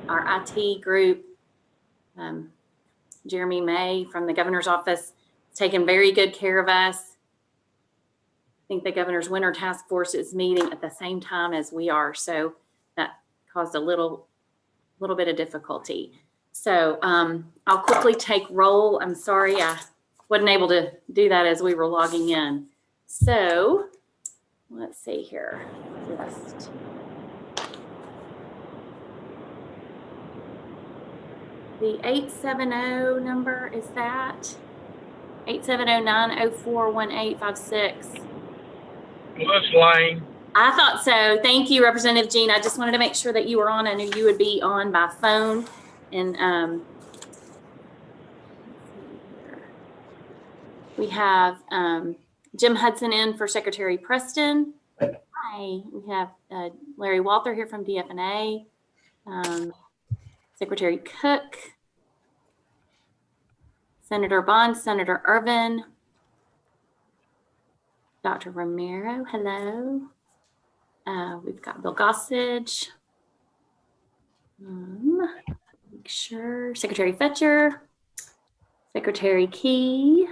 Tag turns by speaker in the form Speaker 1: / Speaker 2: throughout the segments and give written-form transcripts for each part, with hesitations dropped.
Speaker 1: our IT group, Jeremy May from the governor's office, has taken very good care of us. I think the governor's winter task force is meeting at the same time as we are, so that caused a little bit of difficulty. So I'll quickly take roll. I'm sorry I wasn't able to do that as we were logging in. So let's see here. List. The 870 number, is that 870-904-1856?
Speaker 2: Let's Lane.
Speaker 1: I thought so. Thank you, Representative Jean. I just wanted to make sure that you were on. I knew you would be on by phone. And we have Jim Hudson in for Secretary Preston. Hi. We have Larry Walther here from DFNA. Secretary Cook. Senator Bond, Senator Irvin. Dr. Romero, hello. We've got Bill Gossage. Make sure. Secretary Fetcher. Secretary Key.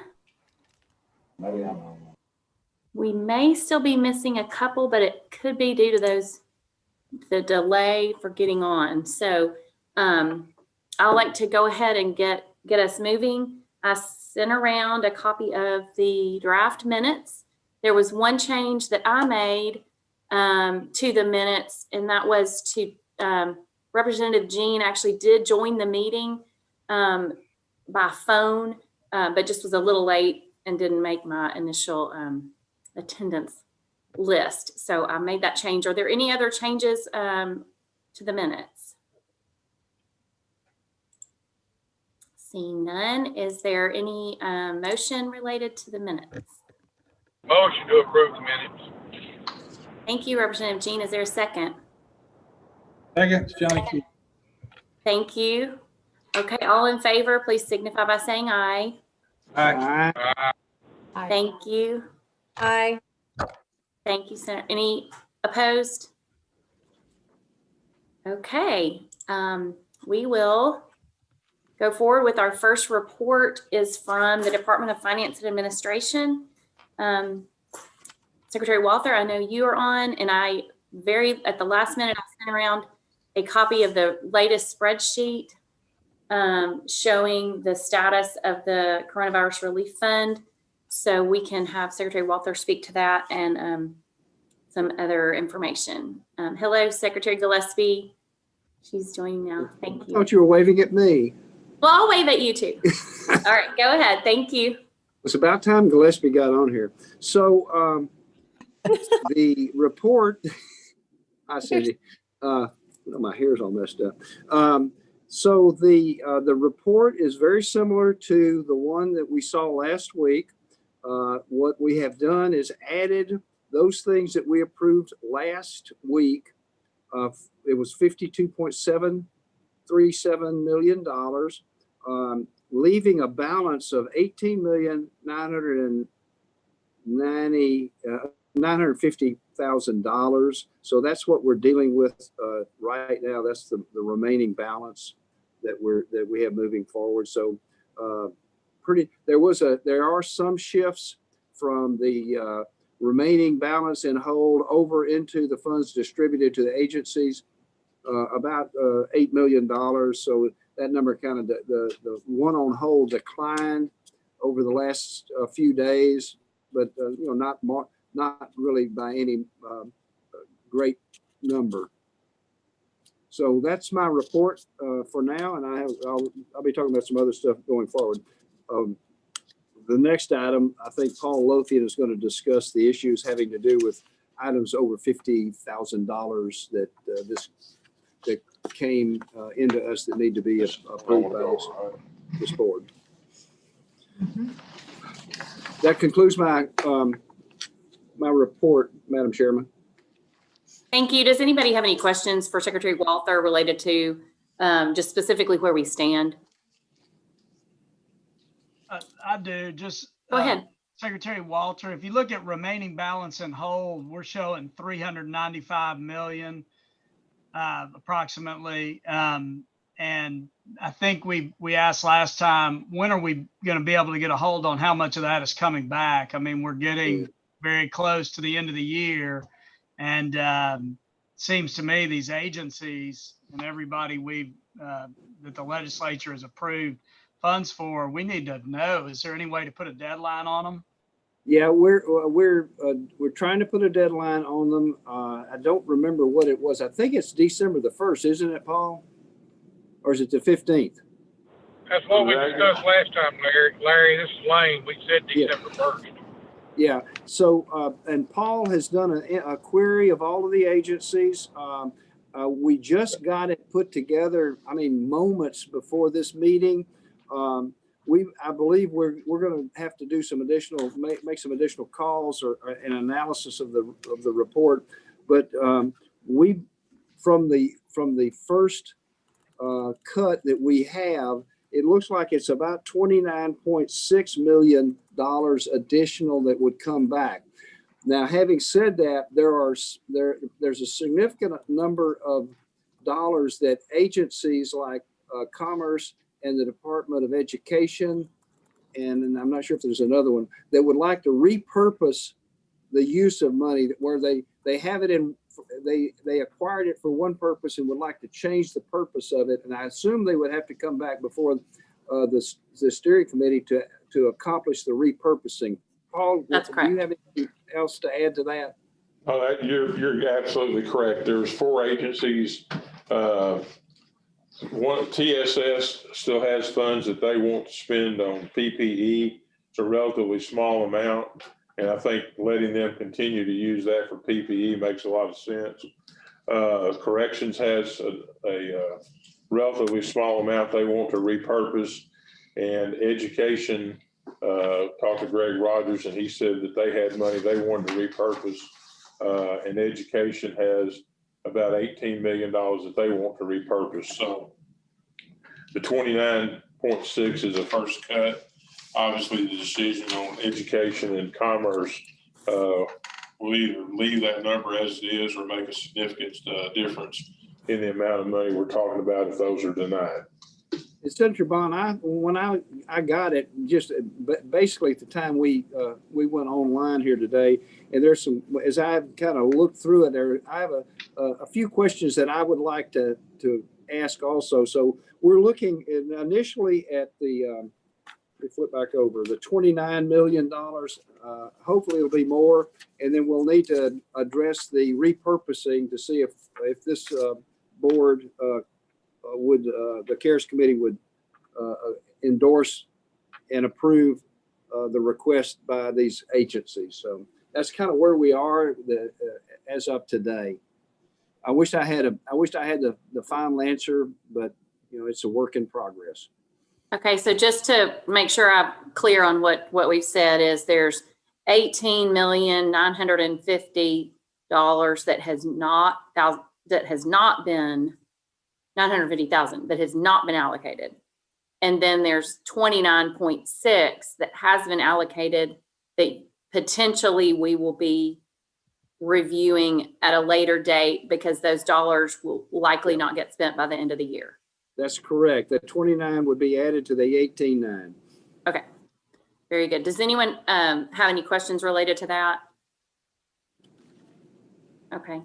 Speaker 1: We may still be missing a couple, but it could be due to the delay for getting on. So I'd like to go ahead and get us moving. I sent around a copy of the draft minutes. There was one change that I made to the minutes, and that was to Representative Jean actually did join the meeting by phone, but just was a little late and didn't make my initial attendance list. So I made that change. Are there any other changes to the minutes? Seeing none, is there any motion related to the minutes?
Speaker 2: Motion to approve the minutes.
Speaker 1: Thank you, Representative Jean. Is there a second?
Speaker 3: Second, Johnny Key.
Speaker 1: Thank you. Okay, all in favor, please signify by saying aye.
Speaker 3: Aye.
Speaker 4: Aye.
Speaker 1: Thank you.
Speaker 4: Aye.
Speaker 1: Thank you, Senator. Any opposed? Okay, we will go forward with our first report is from the Department of Finance and Administration. Secretary Walther, I know you are on, and at the last minute, I sent around a copy of the latest spreadsheet showing the status of the Coronavirus Relief Fund. So we can have Secretary Walther speak to that and some other information. Hello, Secretary Gillespie. She's joining now. Thank you.
Speaker 5: I thought you were waving at me.
Speaker 1: Well, I'll wave at you too. All right, go ahead. Thank you.
Speaker 5: It's about time Gillespie got on here. So the report, I see, my hair's all messed up. So the report is very similar to the one that we saw last week. What we have done is added those things that we approved last week. It was $52.737 million, leaving a balance of $18,950,000. So that's what we're dealing with right now. That's the remaining balance that we have moving forward. So there are some shifts from the remaining balance and hold over into the funds distributed to the agencies, about $8 million. So that number kind of the one on hold declined over the last few days, but not really by any great number. So that's my report for now, and I'll be talking about some other stuff going forward. The next item, I think Paul Lothian is going to discuss the issues having to do with items over $50,000 that came into us that need to be approved by this board. That concludes my my report, Madam Chairman.
Speaker 1: Thank you. Does anybody have any questions for Secretary Walther related to just specifically where we stand?
Speaker 6: I do. Just
Speaker 1: go ahead.
Speaker 6: Secretary Walther, if you look at remaining balance and hold, we're showing $395 million. approximately. And I think we asked last time, when are we going to be able to get a hold on how much of that is coming back? I mean, we're getting very close to the end of the year, and seems to me these agencies and everybody that the legislature has approved funds for, we need to know, is there any way to put a deadline on them?
Speaker 5: Yeah, we're trying to put a deadline on them. I don't remember what it was. I think it's December the 1st, isn't it, Paul? Or is it the 15th?
Speaker 2: That's what we discussed last time, Larry. Larry, this is Lane. We said December 1st.
Speaker 5: Yeah. So, and Paul has done a query of all of the agencies. We just got it put together, I mean, moments before this meeting. I believe we're going to have to do some additional, make some additional calls or an analysis of the report. But we, from the first cut that we have, it looks like it's about $29.6 million additional that would come back. Now, having said that, there's a significant number of dollars that agencies like Commerce and the Department of Education, and I'm not sure if there's another one, that would like to repurpose the use of money where they have it in, they acquired it for one purpose and would like to change the purpose of it. And I assume they would have to come back before the steering committee to accomplish the repurposing. Paul,
Speaker 1: That's correct.
Speaker 5: Do you have anything else to add to that?
Speaker 7: Oh, you're absolutely correct. There's 4 agencies. One, TSS still has funds that they want to spend on PPE. It's a relatively small amount, and I think letting them continue to use that for PPE makes a lot of sense. Corrections has a relatively small amount they want to repurpose, and education, talked to Greg Rogers, and he said that they had money they wanted to repurpose, and education has about $18 million that they want to repurpose. So the 29.6 is a first cut. Obviously, the decision on education and commerce will either leave that number as it is or make a significant difference in the amount of money we're talking about if those are denied.
Speaker 5: Senator Bond, when I got it, just basically at the time we went online here today, and there's some, as I've kind of looked through it, I have a few questions that I would like to ask also. So we're looking initially at the, we flip back over, the $29 million. Hopefully it'll be more, and then we'll need to address the repurposing to see if this board would the CARES committee would endorse and approve the request by these agencies. So that's kind of where we are as of today. I wish I had the final answer, but you know, it's a work in progress.
Speaker 1: Okay, so just to make sure I'm clear on what we've said is there's $18,950 that has not been $950,000 that has not been allocated. And then there's 29.6 that has been allocated that potentially we will be reviewing at a later date because those dollars will likely not get spent by the end of the year.
Speaker 5: That's correct. The 29 would be added to the 18.9.
Speaker 1: Okay, very good. Does anyone have any questions related to that? Okay.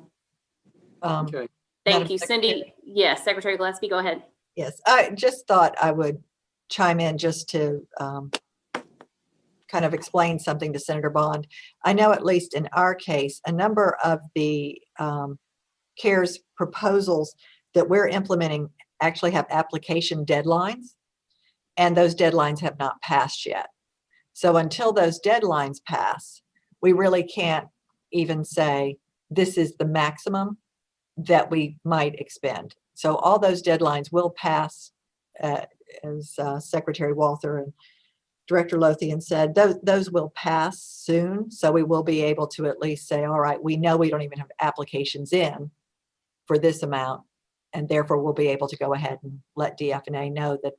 Speaker 5: Okay.
Speaker 1: Thank
Speaker 4: Madam
Speaker 1: you, Cindy.
Speaker 4: Secretary?
Speaker 1: Yes, Secretary Gillespie, go ahead.
Speaker 4: Yes, I just thought I would chime in just to kind of explain something to Senator Bond. I know at least in our case, a number of the CARES proposals that we're implementing actually have application deadlines, and those deadlines have not passed yet. So until those deadlines pass, we really can't even say this is the maximum that we might expend. So all those deadlines will pass, as Secretary Walther and Director Lothian said, those will pass soon. So we will be able to at least say, all right, we know we don't even have applications in for this amount, and therefore we'll be able to go ahead and let DFNA know that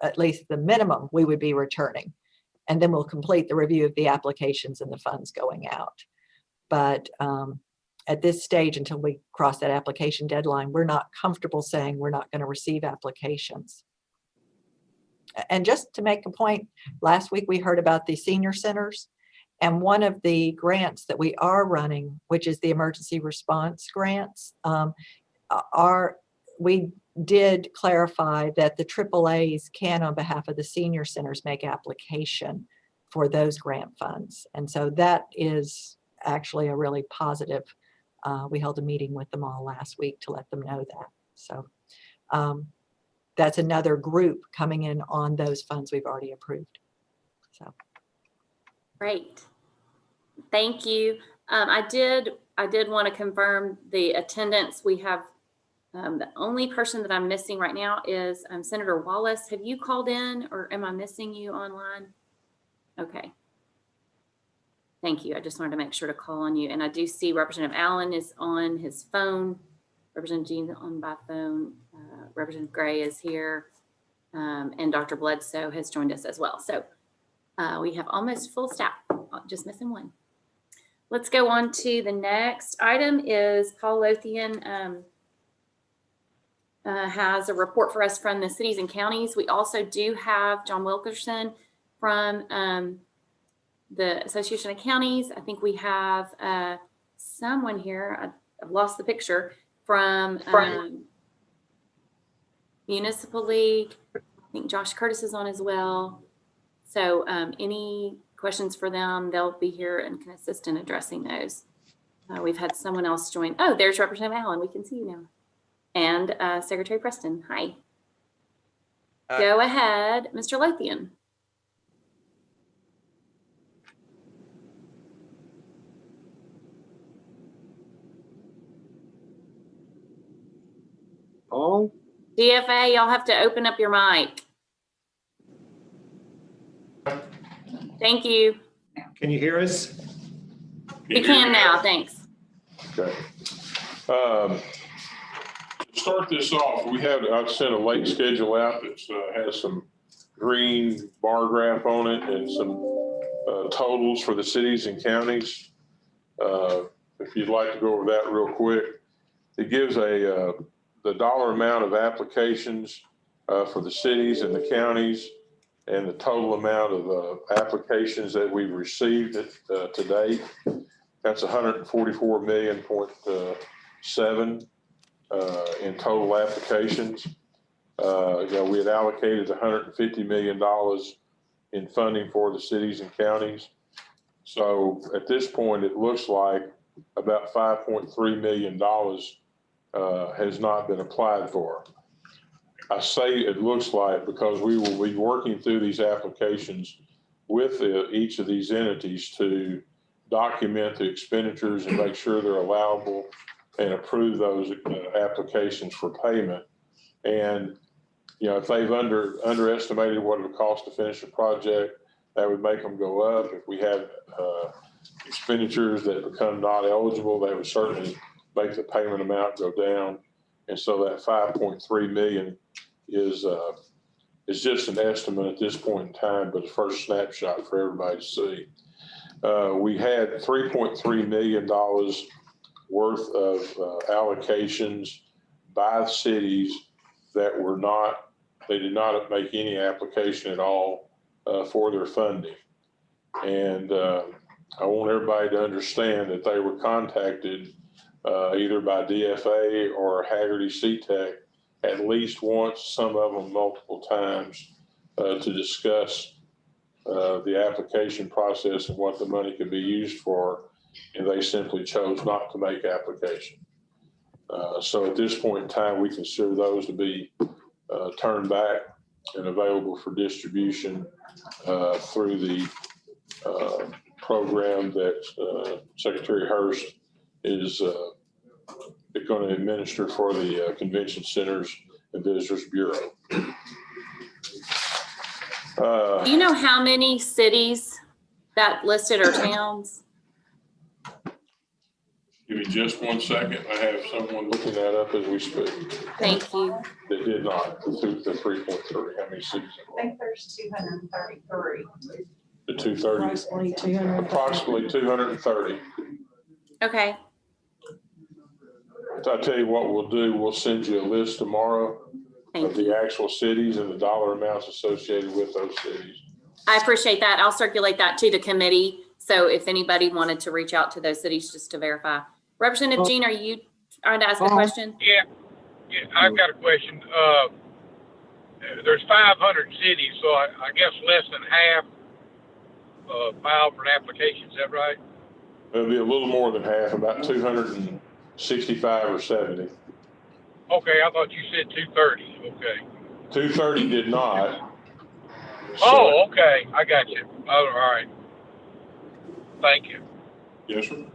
Speaker 4: at least the minimum we would be returning. And then we'll complete the review of the applications and the funds going out. But at this stage, until we cross that application deadline, we're not comfortable saying we're not going to receive applications. And just to make a point, last week we heard about the senior centers, and one of the grants that we are running, which is the emergency response grants, we did clarify that the AAAs can, on behalf of the senior centers, make application for those grant funds. And so that is actually a really positive. We held a meeting with them all last week to let them know that. So that's another group coming in on those funds we've already approved. So
Speaker 1: Great. Thank you. I did want to confirm the attendance. We have the only person that I'm missing right now is Senator Wallace. Have you called in, or am I missing you online? Okay. Thank you. I just wanted to make sure to call on you. And I do see Representative Allen is on his phone. Representative Jean on by phone. Representative Gray is here. And Dr. Bledsoe has joined us as well. So we have almost full staff, just missing one. Let's go on to the next item. Is Paul Lothian has a report for us from the cities and counties. We also do have John Wilkerson from the Association of Counties. I think we have someone here, I've lost the picture, from Municipal League. I think Josh Curtis is on as well. So any questions for them, they'll be here and can assist in addressing those. We've had someone else join. Oh, there's Representative Allen. We can see you now. And Secretary Preston. Hi. Go ahead, Mr. Lothian.
Speaker 5: Paul?
Speaker 1: DFA, y'all have to open up your mic. Thank you.
Speaker 8: Can you hear us?
Speaker 1: We can now, thanks.
Speaker 7: Okay. To start this off, I've sent a late schedule out that has some green bar graph on it and some totals for the cities and counties. If you'd like to go over that real quick, it gives the dollar amount of applications for the cities and the counties, and the total amount of applications that we've received to date. That's 144.7 million in total applications. We had allocated $150 million in funding for the cities and counties. So at this point, it looks like about $5.3 million has not been applied for. I say it looks like because we will be working through these applications with each of these entities to document the expenditures and make sure they're allowable and approve those applications for payment. And, if they've underestimated what it would cost to finish a project, that would make them go up. If we have expenditures that become not eligible, they would certainly make the payment amount go down. And so that 5.3 million is just an estimate at this point in time, but the first snapshot for everybody to see. We had $3.3 million worth of allocations by cities that they did not make any application at all for their funding. And I want everybody to understand that they were contacted either by DFA or Haggerty CTEC at least once, some of them multiple times, to discuss the application process and what the money could be used for, and they simply chose not to make application. So at this point in time, we consider those to be turned back and available for distribution through the program that Secretary Hurst is going to administer for the Convention Centers and Visitors Bureau.
Speaker 1: Do you know how many cities that listed are towns?
Speaker 7: Give me just 1 second. I have someone looking that up as we speak.
Speaker 1: Thank you.
Speaker 7: That did not, the 3.3, how many cities?
Speaker 9: I think there's 233.
Speaker 7: The 230?
Speaker 9: Approximately 200.
Speaker 7: Approximately 230.
Speaker 1: Okay.
Speaker 7: I tell you what we'll do, we'll send you a list tomorrow
Speaker 1: Thank
Speaker 7: of
Speaker 1: you.
Speaker 7: the actual cities and the dollar amounts associated with those cities.
Speaker 1: I appreciate that. I'll circulate that to the committee. So if anybody wanted to reach out to those cities just to verify. Representative Jean, are you trying to ask a question?
Speaker 2: Yeah, I've got a question. There's 500 cities, so I guess less than half filed for an application. Is that right?
Speaker 7: It'll be a little more than half, about 265 or 70.
Speaker 2: Okay, I thought you said 230. Okay.
Speaker 7: 230 did not.
Speaker 2: Oh, okay. I got you. Oh, all right. Thank you.
Speaker 7: Yes, sir.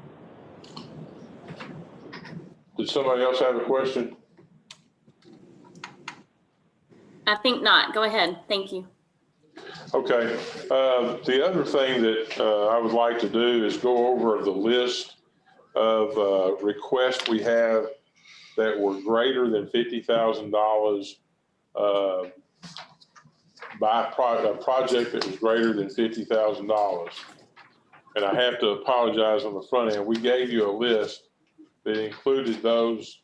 Speaker 7: Did somebody else have a question?
Speaker 1: I think not. Go ahead. Thank you.
Speaker 7: Okay. The other thing that I would like to do is go over the list of requests we have that were greater than $50,000 by a project that was greater than $50,000. And I have to apologize on the front end. We gave you a list that included those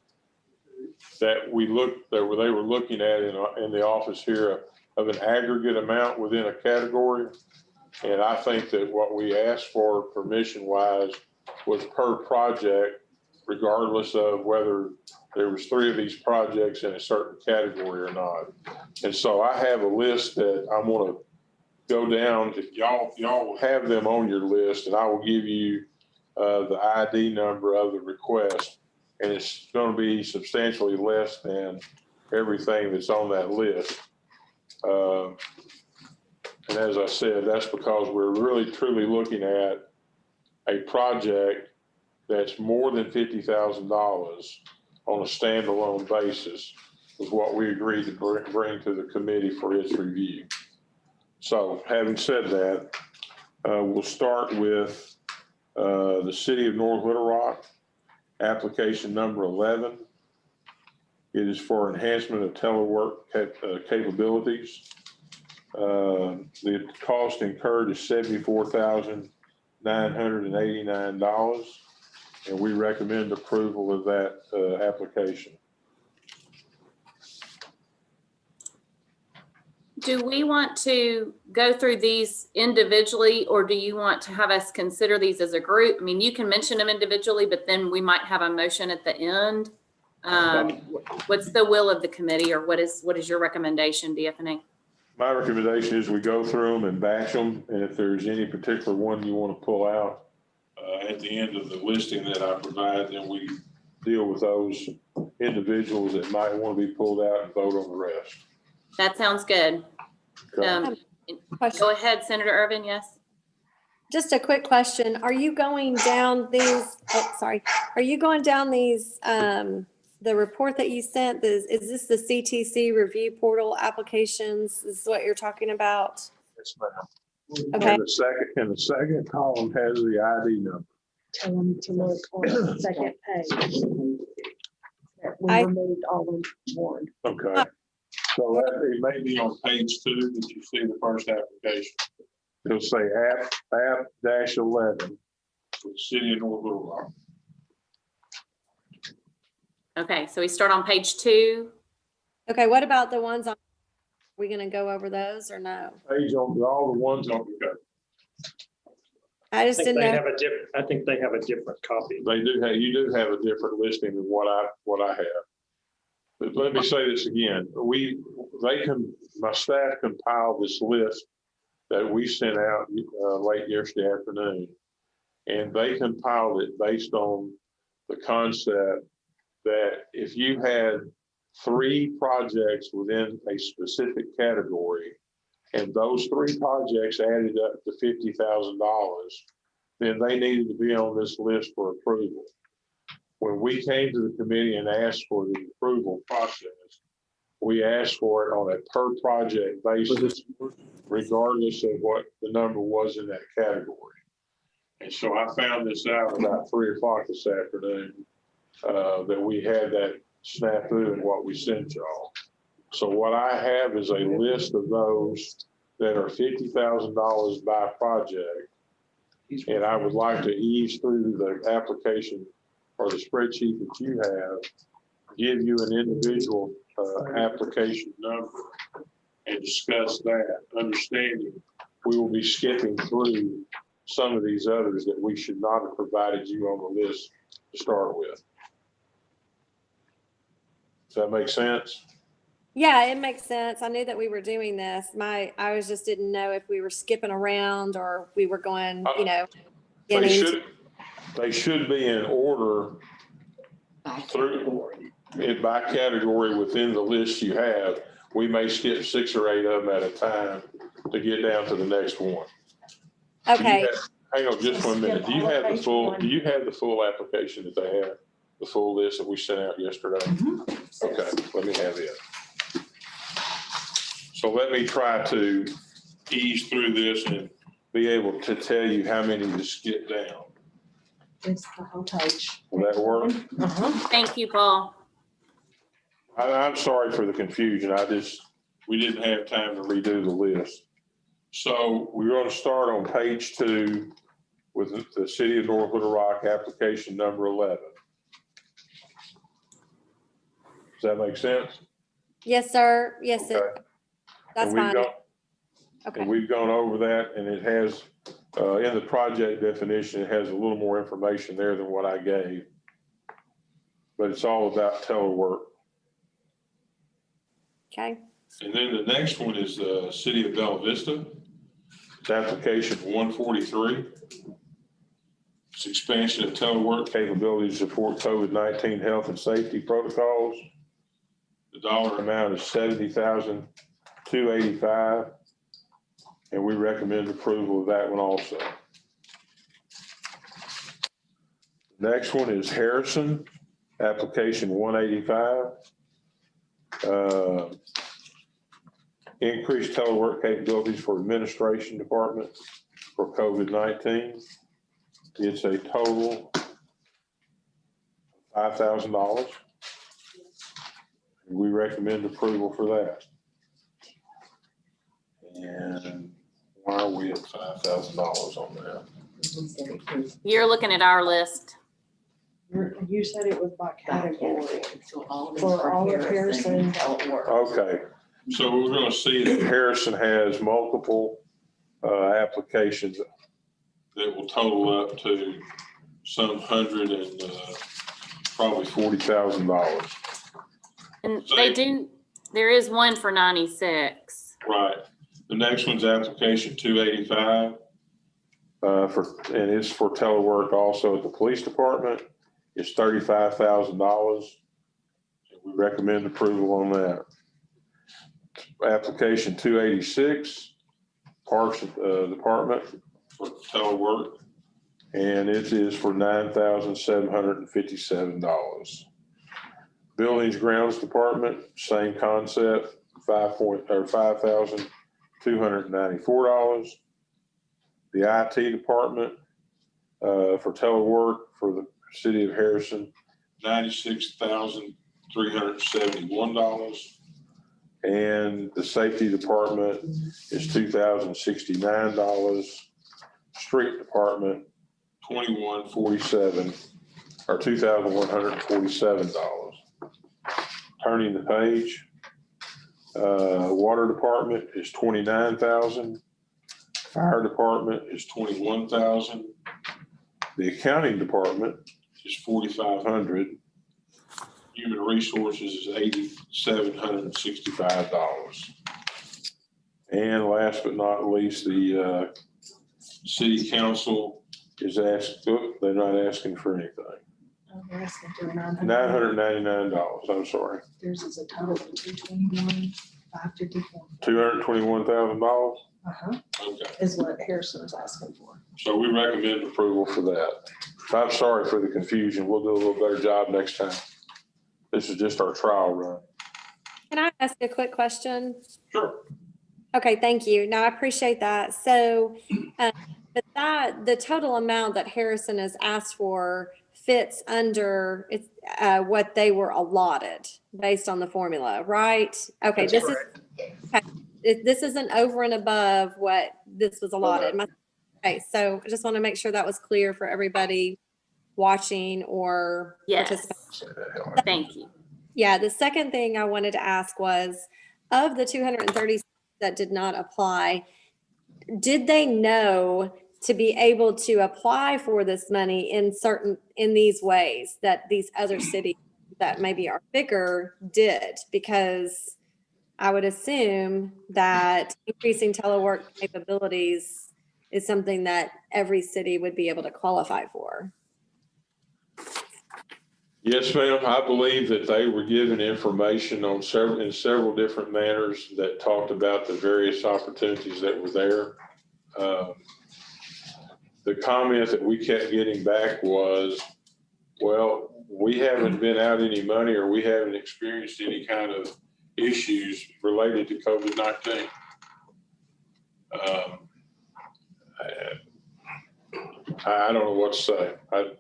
Speaker 7: that they were looking at in the office here of an aggregate amount within a category. And I think that what we asked for permission wise was per project, regardless of whether there was 3 of these projects in a certain category or not. And so I have a list that I'm going to go down. If y'all will have them on your list, and I will give you the ID number of the request. And it's going to be substantially less than everything that's on that list. And as I said, that's because we're really truly looking at a project that's more than $50,000 on a standalone basis is what we agreed to bring to the committee for its review. So having said that, we'll start with the City of North Little Rock, application number 11. It is for enhancement of telework capabilities. The cost incurred is $74,989, and we recommend approval of that application.
Speaker 1: Do we want to go through these individually, or do you want to have us consider these as a group? I mean, you can mention them individually, but then we might have a motion at the end. What's the will of the committee, or what is your recommendation, DFNA?
Speaker 7: My recommendation is we go through them and batch them, and if there's any particular one you want to pull out at the end of the listing that I provide, then we deal with those individuals that might want to be pulled out and vote on the rest.
Speaker 1: That sounds good.
Speaker 7: Okay.
Speaker 1: Go ahead, Senator Irvin, yes?
Speaker 10: Just a quick question. Are you going down these, are you going down these, the report that you sent, is this the CTC review portal applications? Is what you're talking about?
Speaker 7: Yes, ma'am.
Speaker 10: Okay.
Speaker 7: And the second column has the ID number.
Speaker 9: Tell them to look on the second page. We
Speaker 10: I-
Speaker 9: removed all of one.
Speaker 7: Okay. So it may be on page 2 that you see the first application. It'll say app-11 for the City of North Little Rock.
Speaker 1: Okay, so we start on page 2.
Speaker 10: Okay, what about the ones on, are we gonna go over those or no?
Speaker 7: Page on all the ones on the
Speaker 10: I just didn't know.
Speaker 8: I think they have a different copy.
Speaker 7: They do have, you do have a different listing than what I have. But let me say this again. My staff compiled this list that we sent out late yesterday afternoon. And they compiled it based on the concept that if you had 3 projects within a specific category, and those 3 projects added up to $50,000, then they needed to be on this list for approval. When we came to the committee and asked for the approval process, we asked for it on a per project basis, regardless of what the number was in that category. And so I found this out about 3 o'clock this afternoon, that we had that snafu in what we sent y'all. So what I have is a list of those that are $50,000 by project. And I would like to ease through the application or the spreadsheet that you have give you an individual application number and discuss that, understanding we will be skipping through some of these others that we should not have provided you on the list to start with. Does that make sense?
Speaker 10: Yeah, it makes sense. I knew that we were doing this. I was just didn't know if we were skipping around or we were going, you know.
Speaker 7: They
Speaker 10: getting
Speaker 7: should be in order through it by category within the list you have. We may skip 6 or 8 of them at a time to get down to the next one.
Speaker 10: Okay.
Speaker 7: Hang on just 1 minute. Do you have the full application that they have? The full list that we sent out yesterday? Okay, let me have it. So let me try to ease through this and be able to tell you how many to skip down.
Speaker 9: It's the whole page.
Speaker 7: Will that work?
Speaker 1: Thank you, Paul.
Speaker 7: I'm sorry for the confusion. We didn't have time to redo the list. So we're going to start on page 2 with the City of North Little Rock application number 11. Does that make sense?
Speaker 10: Yes, sir. Yes,
Speaker 7: Okay.
Speaker 10: that's
Speaker 7: And we've
Speaker 10: fine.
Speaker 7: gone-
Speaker 10: Okay.
Speaker 7: And we've gone over that, and it has, in the project definition, it has a little more information there than what I gave. But it's all about telework.
Speaker 10: Okay.
Speaker 7: And then the next one is the City of Bella Vista. It's application 143. It's expansion of telework capabilities to support COVID-19 health and safety protocols. The dollar amount is $70,285. And we recommend approval of that one also. Next one is Harrison, application 185. Increased telework capabilities for administration department for COVID-19. It's a total of $5,000. We recommend approval for that. And why are we at $5,000 on that?
Speaker 1: You're looking at our list.
Speaker 9: You said it was by category.
Speaker 11: So all
Speaker 9: For all of Harrison.
Speaker 7: Okay, so we're going to see that Harrison has multiple applications that will total up to some hundred and probably $40,000.
Speaker 1: And there is one for 96.
Speaker 7: Right. The next one's application 285 and it's for telework also at the police department. It's $35,000. We recommend approval on that. Application 286, Parks Department for telework, and it is for $9,757. Buildings Grounds Department, same concept, $5,294. The IT department for telework for the City of Harrison, $96,371. And the safety department is $2,069. Street department, $2,147 or $2,147. Turning the page, water department is $29,000. Fire department is $21,000. The accounting department is $4,500. Human resources is $8,765. And last but not least, the city council is they're not asking for anything.
Speaker 9: Oh, they're asking for
Speaker 7: $999, I'm sorry.
Speaker 9: Theirs is a total of 221,554.
Speaker 7: $221,000? Okay.
Speaker 9: Is what Harrison's asking for.
Speaker 7: So we recommend approval for that. I'm sorry for the confusion. We'll do a little better job next time. This is just our trial run.
Speaker 10: Can I ask a quick question?
Speaker 7: Sure.
Speaker 10: Okay, thank you. No, I appreciate that. So, but the total amount that Harrison has asked for fits under what they were allotted based on the formula, right? Okay,
Speaker 5: That's
Speaker 10: this isn't over and above what this was allotted. Okay, so I just want to make sure that was clear for everybody watching or participating.
Speaker 1: Yes. Thank you.
Speaker 10: Yeah, the second thing I wanted to ask was, of the 230 that did not apply, did they know to be able to apply for this money in these ways that these other cities that maybe are bigger did? Because I would assume that increasing telework capabilities is something that every city would be able to qualify for.
Speaker 7: Yes, ma'am. I believe that they were given information in several different manners that talked about the various opportunities that were there. The comment that we kept getting back was, well, we haven't been out any money, or we haven't experienced any kind of issues related to COVID-19. I don't know what to say. I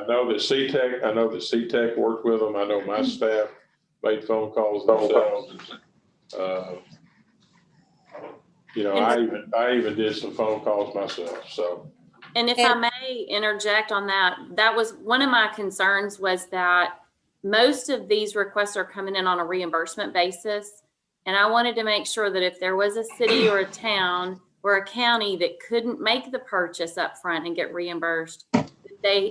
Speaker 7: know that CTEC worked with them. I know my staff made phone calls themselves. I even did some phone calls myself. So.
Speaker 1: And if I may interject on that, that was one of my concerns, was that most of these requests are coming in on a reimbursement basis. And I wanted to make sure that if there was a city or a town or a county that couldn't make the purchase up front and get reimbursed,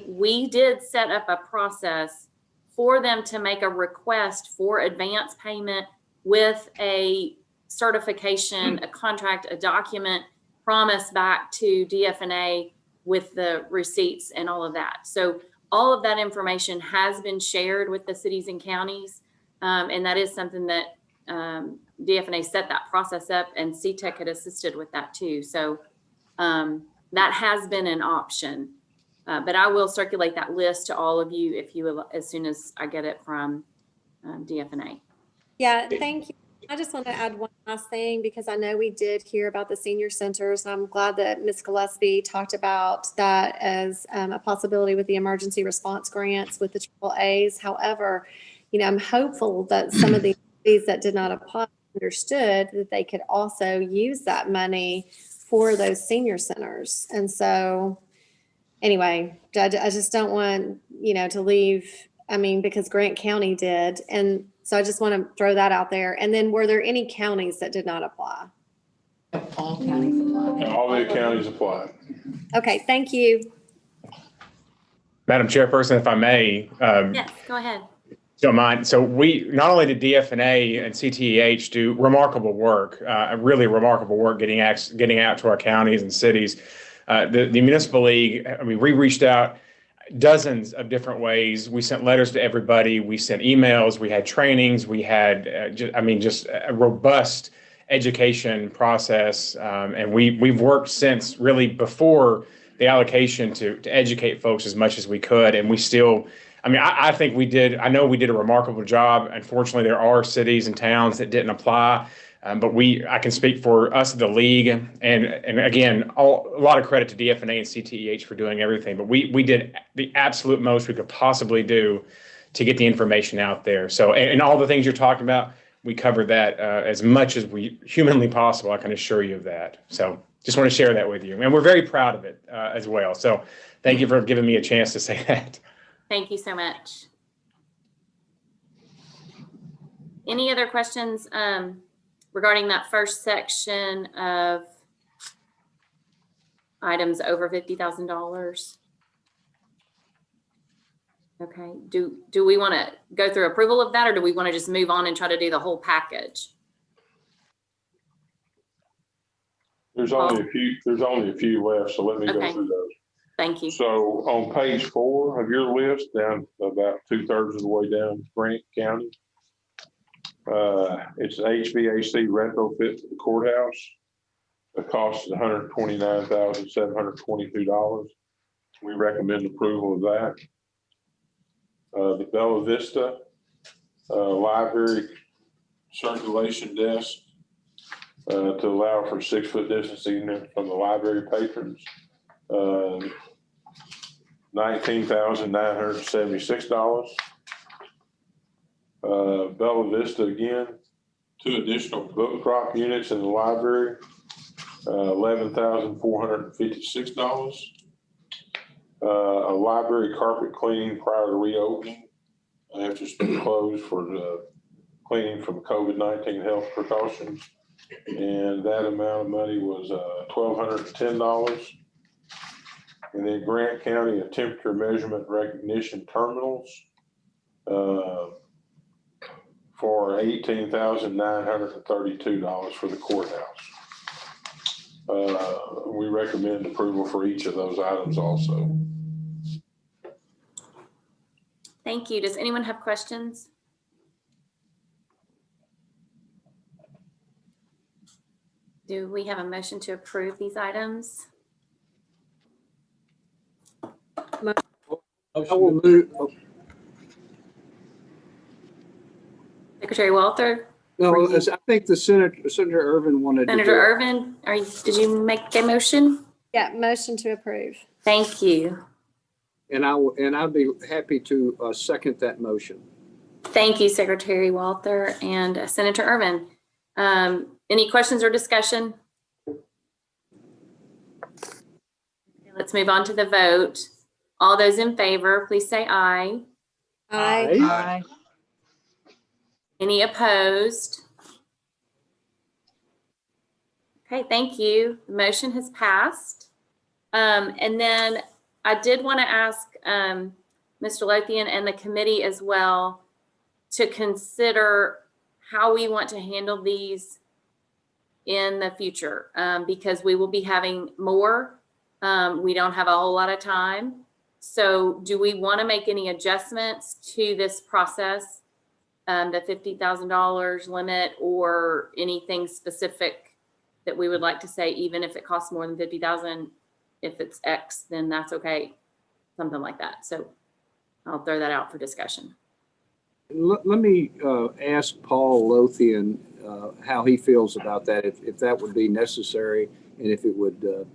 Speaker 1: we did set up a process for them to make a request for advance payment with a certification, a contract, a document promise back to DFNA with the receipts and all of that. So all of that information has been shared with the cities and counties. And that is something that DFNA set that process up, and CTEC had assisted with that too. So that has been an option. But I will circulate that list to all of you if you will, as soon as I get it from DFNA.
Speaker 10: Yeah, thank you. I just want to add one last thing, because I know we did hear about the senior centers, and I'm glad that Ms. Gillespie talked about that as a possibility with the emergency response grants with the AAAs. However, I'm hopeful that some of these that did not apply understood that they could also use that money for those senior centers. And so anyway, I just don't want, to leave, because Grant County did. And so I just want to throw that out there. And then, were there any counties that did not apply?
Speaker 9: All counties apply.
Speaker 7: All the counties applied.
Speaker 10: Okay, thank you.
Speaker 11: Madam Chairperson, if I may.
Speaker 1: Yes, go ahead.
Speaker 11: Don't mind. So we, not only did DFNA and CTEH do remarkable work, really remarkable work getting out to our counties and cities. The Municipal League, we reached out dozens of different ways. We sent letters to everybody. We sent emails. We had trainings. We had, just a robust education process. And we've worked since, really before the allocation, to educate folks as much as we could. And we still, I think I know we did a remarkable job. Unfortunately, there are cities and towns that didn't apply. But I can speak for us, the league, and again, a lot of credit to DFNA and CTEH for doing everything. But we did the absolute most we could possibly do to get the information out there. So, and all the things you're talking about, we covered that as much as we humanly possible. I can assure you of that. So, just want to share that with you, and we're very proud of it as well. So, thank you for giving me a chance to say that.
Speaker 1: Thank you so much. Any other questions regarding that first section of items over $50,000? Okay. Do we want to go through approval of that, or do we want to just move on and try to do the whole package?
Speaker 7: There's only a few left, so let me go through those.
Speaker 1: Thank you.
Speaker 7: So on page 4 of your list, down about 2/3 of the way down, Grant County, it's an HVAC retrofit for the courthouse. The cost is $129,722. We recommend approval of that. The Bella Vista library circulation desk to allow for 6-foot distancing from the library patrons. $19,976. Bella Vista again, 2 additional book drop units in the library, $11,456. a library carpet cleaning prior to reopening after it's been closed for cleaning from COVID-19 health precautions. And that amount of money was $1,210. And then Grant County, a temperature measurement recognition terminals for $18,932 for the courthouse. We recommend approval for each of those items also.
Speaker 1: Thank you. Does anyone have questions? Do we have a motion to approve these items?
Speaker 5: I will move.
Speaker 1: Secretary Walter?
Speaker 5: No, I think the Senator Irvin wanted to.
Speaker 1: Senator Irvin, did you make a motion?
Speaker 10: Yeah, motion to approve.
Speaker 1: Thank you.
Speaker 5: And I'll be happy to second that motion.
Speaker 1: Thank you, Secretary Walter and Senator Irvin. Any questions or discussion? Let's move on to the vote. All those in favor, please say aye.
Speaker 10: Aye.
Speaker 4: Aye.
Speaker 1: Any opposed? Okay, thank you. The motion has passed. And then I did want to ask Mr. Lothian and the committee as well to consider how we want to handle these in the future, because we will be having more. We don't have a whole lot of time. So do we want to make any adjustments to this process, the $50,000 limit, or anything specific that we would like to say, even if it costs more than $50,000, if it's X, then that's okay, something like that. So I'll throw that out for discussion.
Speaker 5: Let me ask Paul Lothian how he feels about that, if that would be necessary, and if it would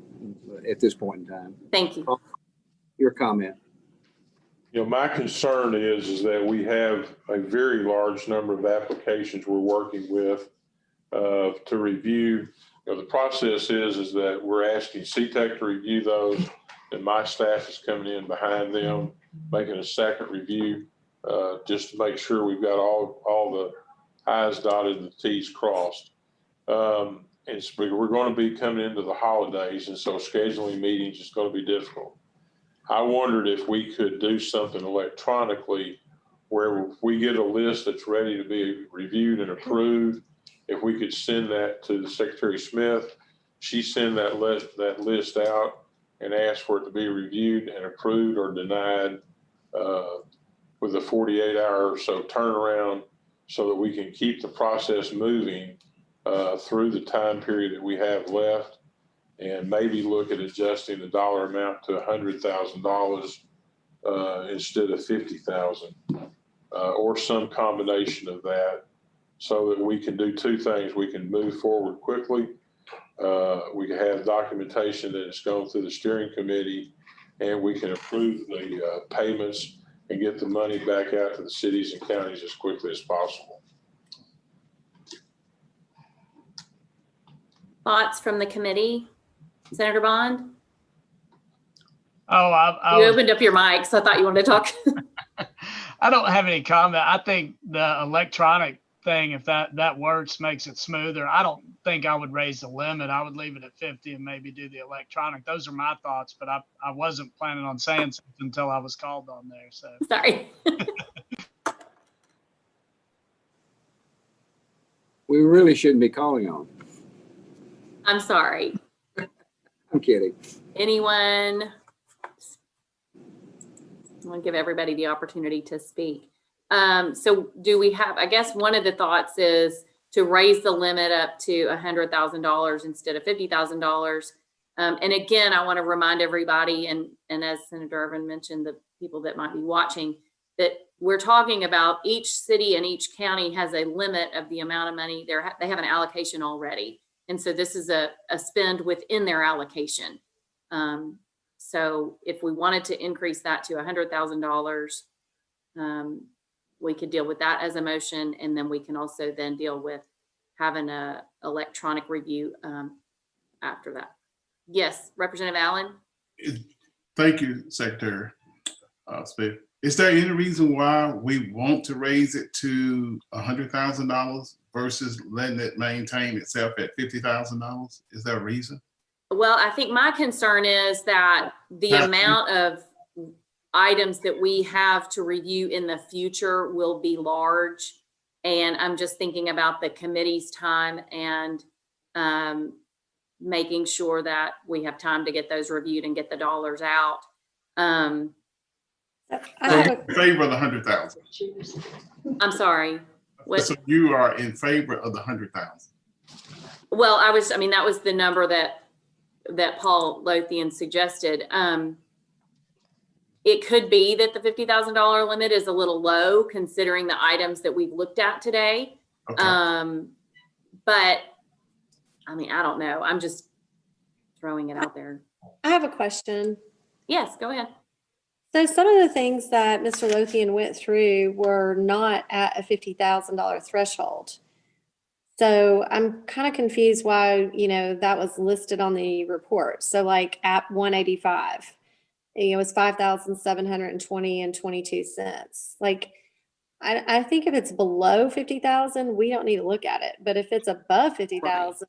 Speaker 5: at this point in time.
Speaker 1: Thank you.
Speaker 5: Paul, your comment.
Speaker 7: You know, my concern is that we have a very large number of applications we're working with to review. You know, the process is that we're asking CTEC to review those, and my staff is coming in behind them, making a second review just to make sure we've got all the I's dotted and the T's crossed. And so we're going to be coming into the holidays, and so scheduling meetings is going to be difficult. I wondered if we could do something electronically where we get a list that's ready to be reviewed and approved. If we could send that to the Secretary Smith, she send that list out and ask for it to be reviewed and approved or denied with a 48-hour or so turnaround, so that we can keep the process moving through the time period that we have left, and maybe look at adjusting the dollar amount to $100,000 instead of $50,000, or some combination of that, so that we can do two things. We can move forward quickly. We can have documentation that it's gone through the steering committee, and we can approve the payments and get the money back out to the cities and counties as quickly as possible.
Speaker 1: Thoughts from the committee? Senator Bond?
Speaker 6: Oh,
Speaker 1: You opened up your mic, so I thought you wanted to talk.
Speaker 6: I don't have any comment. I think the electronic thing, if that works, makes it smoother. I don't think I would raise the limit. I would leave it at 50 and maybe do the electronic. Those are my thoughts, but I wasn't planning on saying something until I was called on there. So
Speaker 1: Sorry.
Speaker 5: We really shouldn't be calling on.
Speaker 1: I'm sorry.
Speaker 5: I'm kidding.
Speaker 1: Anyone? I want to give everybody the opportunity to speak. So do we have, I guess one of the thoughts is to raise the limit up to $100,000 instead of $50,000. And again, I want to remind everybody, and as Senator Irvin mentioned, the people that might be watching, that we're talking about each city and each county has a limit of the amount of money they have an allocation already. And so this is a spend within their allocation. So if we wanted to increase that to $100,000, we could deal with that as a motion, and then we can also then deal with having a electronic review after that. Yes, Representative Allen?
Speaker 12: Thank you, Secretary Smith. Is there any reason why we want to raise it to $100,000 versus letting it maintain itself at $50,000? Is there a reason?
Speaker 1: Well, I think my concern is that the amount of items that we have to review in the future will be large. And I'm just thinking about the committee's time and making sure that we have time to get those reviewed and get the dollars out.
Speaker 10: I
Speaker 12: So
Speaker 10: have
Speaker 12: you're in favor of the 100,000?
Speaker 1: I'm sorry. What?
Speaker 12: So you are in favor of the 100,000?
Speaker 1: Well, I mean, that was the number that Paul Lothian suggested. It could be that the $50,000 limit is a little low considering the items that we've looked at today.
Speaker 12: Okay.
Speaker 1: But I mean, I don't know. I'm just throwing it out there.
Speaker 10: I have a question.
Speaker 1: Yes, go ahead.
Speaker 10: So some of the things that Mr. Lothian went through were not at a $50,000 threshold. So I'm kind of confused why, that was listed on the report. So like app 185, it was $5,720.22. Like, I think if it's below 50,000, we don't need to look at it. But if it's above 50,000,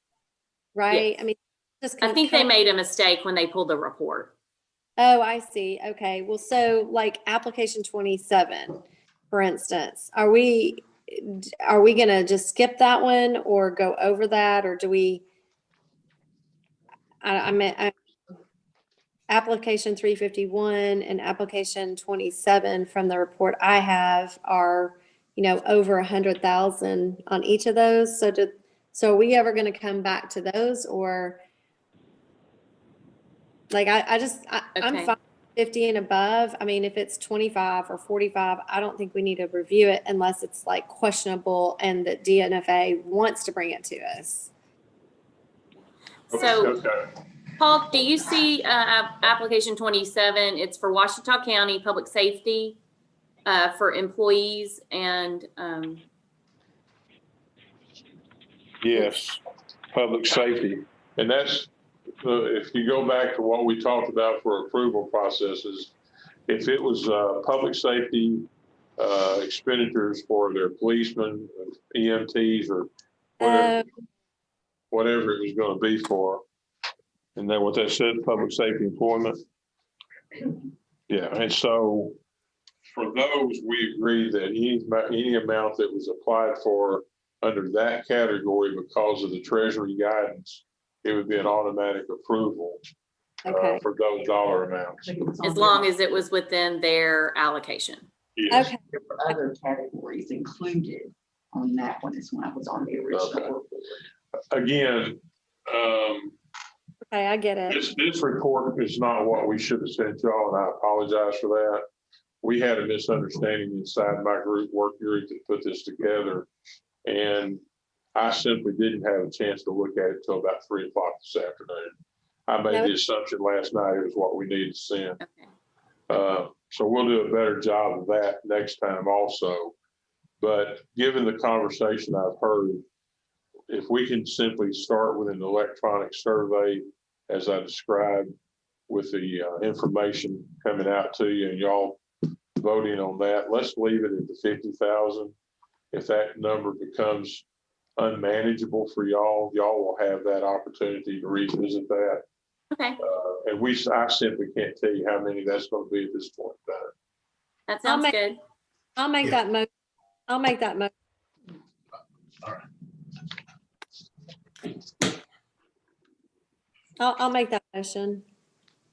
Speaker 10: right?
Speaker 1: Yes.
Speaker 10: I mean, just
Speaker 1: I think they made a mistake when they pulled the report.
Speaker 10: Oh, I see. Okay. Well, so like application 27, for instance, are we going to just skip that one or go over that, or do we? I meant application 351 and application 27 from the report I have are, over 100,000 on each of those. So are we ever going to come back to those, or? Like, I'm
Speaker 1: Okay.
Speaker 10: fine, 50 and above. I mean, if it's 25 or 45, I don't think we need to review it unless it's like questionable and that DNFA wants to bring it to us.
Speaker 1: So,
Speaker 7: Okay.
Speaker 1: Paul, do you see application 27? It's for Washita County Public Safety for employees and
Speaker 7: Yes, public safety. And that's, if you go back to what we talked about for approval processes, if it was public safety expenditures for their policemen, EMTs, or whatever it was going to be for, and then what that said, public safety employment. Yeah, and so for those, we agreed that any amount that was applied for under that category because of the Treasury guidance, it would be an automatic approval for those dollar amounts.
Speaker 1: as long as it was within their allocation.
Speaker 7: Yes.
Speaker 10: Okay.
Speaker 13: There were other categories included on that one as when I was on the original.
Speaker 7: Okay. Again,
Speaker 10: Okay, I get it.
Speaker 7: this report is not what we should have sent y'all, and I apologize for that. We had a misunderstanding inside my work group that put this together, and I simply didn't have a chance to look at it until about 3 o'clock this afternoon. I made the assumption last night it was what we needed to send.
Speaker 1: Okay.
Speaker 7: So we'll do a better job of that next time also. But given the conversation I've heard, if we can simply start with an electronic survey, as I described, with the information coming out to you and y'all voting on that, let's leave it at the 50,000. If that number becomes unmanageable for y'all, y'all will have that opportunity to revisit that.
Speaker 1: Okay.
Speaker 7: And I simply can't tell you how many that's going to be at this point in time.
Speaker 1: That sounds good.
Speaker 10: I'll make that motion. I'll make that motion.
Speaker 12: All right.
Speaker 10: I'll make that motion.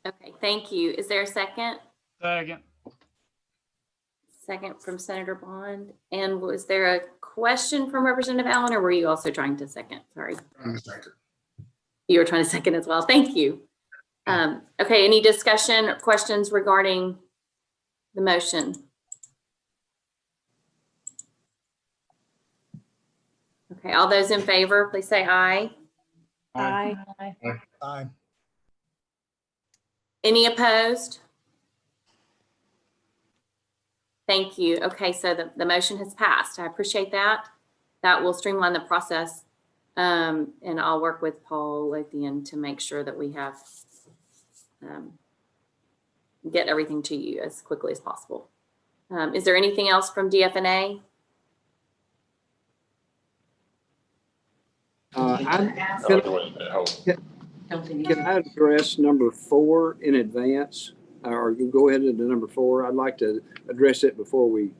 Speaker 1: Okay, thank you. Is there a second?
Speaker 6: Second.
Speaker 1: Second from Senator Bond. And was there a question from Representative Allen, or were you also trying to second? Sorry. You were trying to second as well. Thank you. Okay, any discussion or questions regarding the motion? Okay, all those in favor, please say aye.
Speaker 10: Aye.
Speaker 3: Aye.
Speaker 1: Any opposed? Thank you. Okay, so the motion has passed. I appreciate that. That will streamline the process. And I'll work with Paul Lothian to make sure that we have get everything to you as quickly as possible. Is there anything else from DFNA?
Speaker 5: Can I address number 4 in advance, or go ahead into number 4? I'd like to address it before we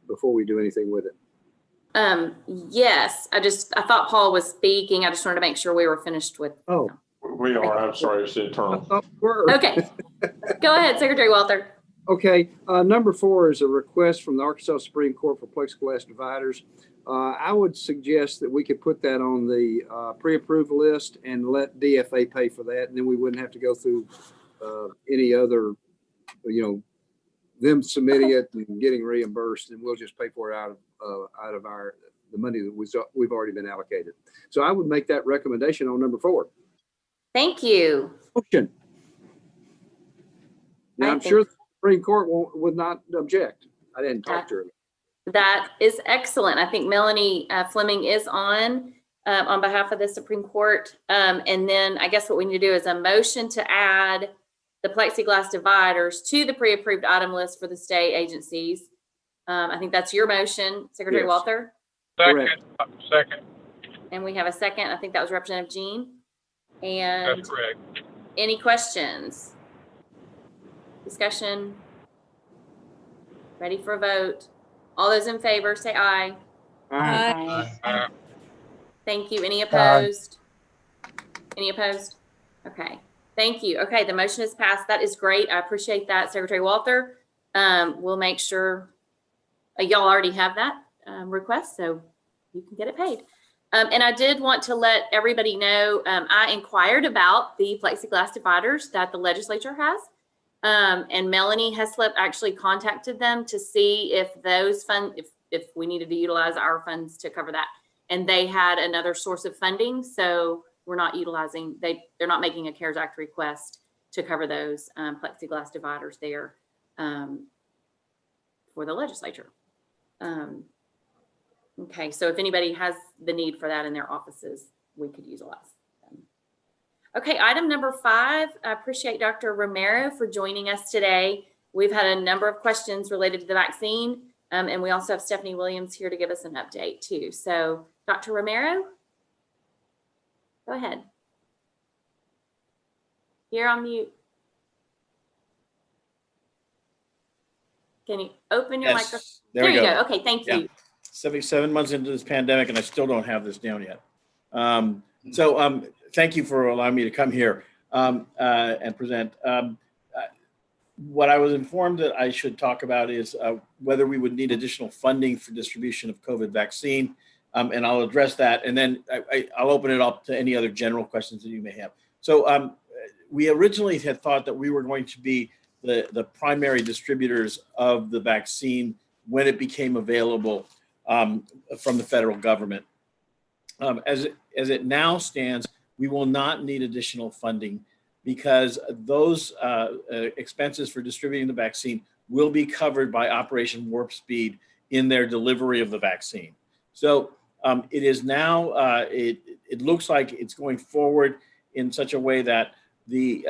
Speaker 5: before we do anything with it.
Speaker 1: Yes, I thought Paul was speaking. I just wanted to make sure we were finished with.
Speaker 5: Oh,
Speaker 7: We are, I'm sorry, it's
Speaker 5: I
Speaker 7: internal.
Speaker 5: thought we were.
Speaker 1: Okay, go ahead, Secretary Walther.
Speaker 5: Okay, number 4 is a request from the Arkansas Supreme Court for plexiglass dividers. I would suggest that we could put that on the pre-approved list and let DFA pay for that, and then we wouldn't have to go through any other, them submitting it and getting reimbursed, and we'll just pay for it out of the money that we've already been allocated. So I would make that recommendation on number 4.
Speaker 1: Thank you.
Speaker 5: Motion. Now, I'm sure the Supreme Court would not object. I didn't talk to her.
Speaker 1: That is excellent. I think Melanie Fleming is on behalf of the Supreme Court. And then I guess what we need to do is a motion to add the plexiglass dividers to the pre-approved item list for the state agencies. I think that's your motion, Secretary
Speaker 5: Yes.
Speaker 1: Walther.
Speaker 2: Second.
Speaker 1: And we have a second. I think that was Representative Jean. And
Speaker 2: That's correct.
Speaker 1: any questions? Discussion? Ready for a vote? All those in favor, say aye.
Speaker 10: Aye.
Speaker 1: Thank you. Any opposed? Any opposed? Okay. Thank you. Okay, the motion is passed. That is great. I appreciate that, Secretary Walther. We'll make sure y'all already have that request, so you can get it paid. And I did want to let everybody know, I inquired about the plexiglass dividers that the legislature has. And Melanie Heslip actually contacted them to see if those funds, if we needed to utilize our funds to cover that. And they had another source of funding, so we're not utilizing, they're not making a CARES Act request to cover those plexiglass dividers there for the legislature. Okay, so if anybody has the need for that in their offices, we could utilize them. Okay, item number 5, I appreciate Dr. Romero for joining us today. We've had a number of questions related to the vaccine, and we also have Stephanie Williams here to give us an update too. So Dr. Romero, go ahead. You're on mute. Can you open your microphone? There you go. Okay, thank you.
Speaker 14: 77 months into this pandemic, and I still don't have this down yet. Thank you for allowing me to come here and present. What I was informed that I should talk about is whether we would need additional funding for distribution of COVID vaccine, and I'll address that, and then I'll open it up to any other general questions that you may have. So we originally had thought that we were going to be the primary distributors of the vaccine when it became available from the federal government. As it now stands, we will not need additional funding because those expenses for distributing the vaccine will be covered by Operation Warp Speed in their delivery of the vaccine. So it is now, it looks like it's going forward in such a way that the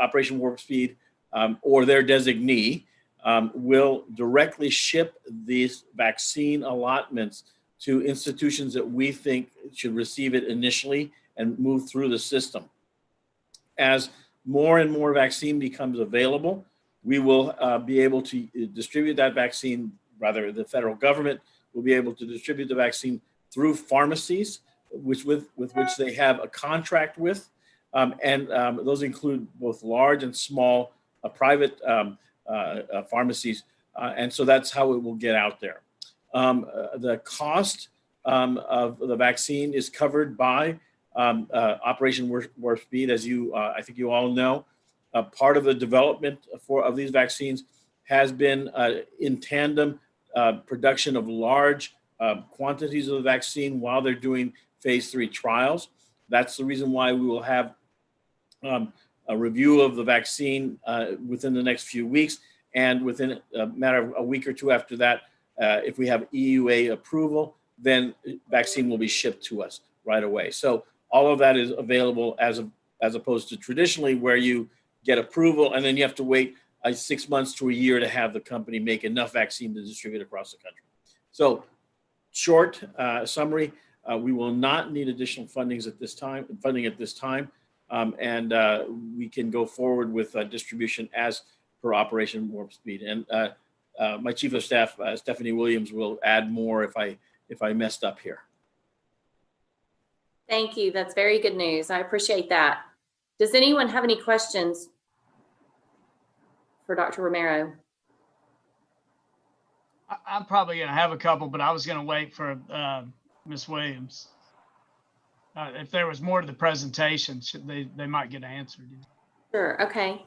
Speaker 14: Operation Warp Speed or their designee will directly ship these vaccine allotments to institutions that we think should receive it initially and move through the system. As more and more vaccine becomes available, we will be able to distribute that vaccine, rather the federal government will be able to distribute the vaccine through pharmacies, with which they have a contract with. And those include both large and small private pharmacies. And so that's how it will get out there. The cost of the vaccine is covered by Operation Warp Speed, as I think you all know. Part of the development of these vaccines has been in tandem production of large quantities of the vaccine while they're doing phase 3 trials. That's the reason why we will have a review of the vaccine within the next few weeks, and within a matter of a week or two after that, if we have EUA approval, then vaccine will be shipped to us right away. So all of that is available as of as opposed to traditionally where you get approval and then you have to wait 6 months to a year to have the company make enough vaccine to distribute across the country. So short summary, we will not need additional funding at this time, and we can go forward with distribution as per Operation Warp Speed. And my Chief of Staff, Stephanie Williams, will add more if I messed up here.
Speaker 1: Thank you. That's very good news. I appreciate that. Does anyone have any questions for Dr. Romero?
Speaker 6: I'm probably going to have a couple, but I was going to wait for Ms. Williams. If there was more to the presentation, they might get answered.
Speaker 1: Sure. Okay.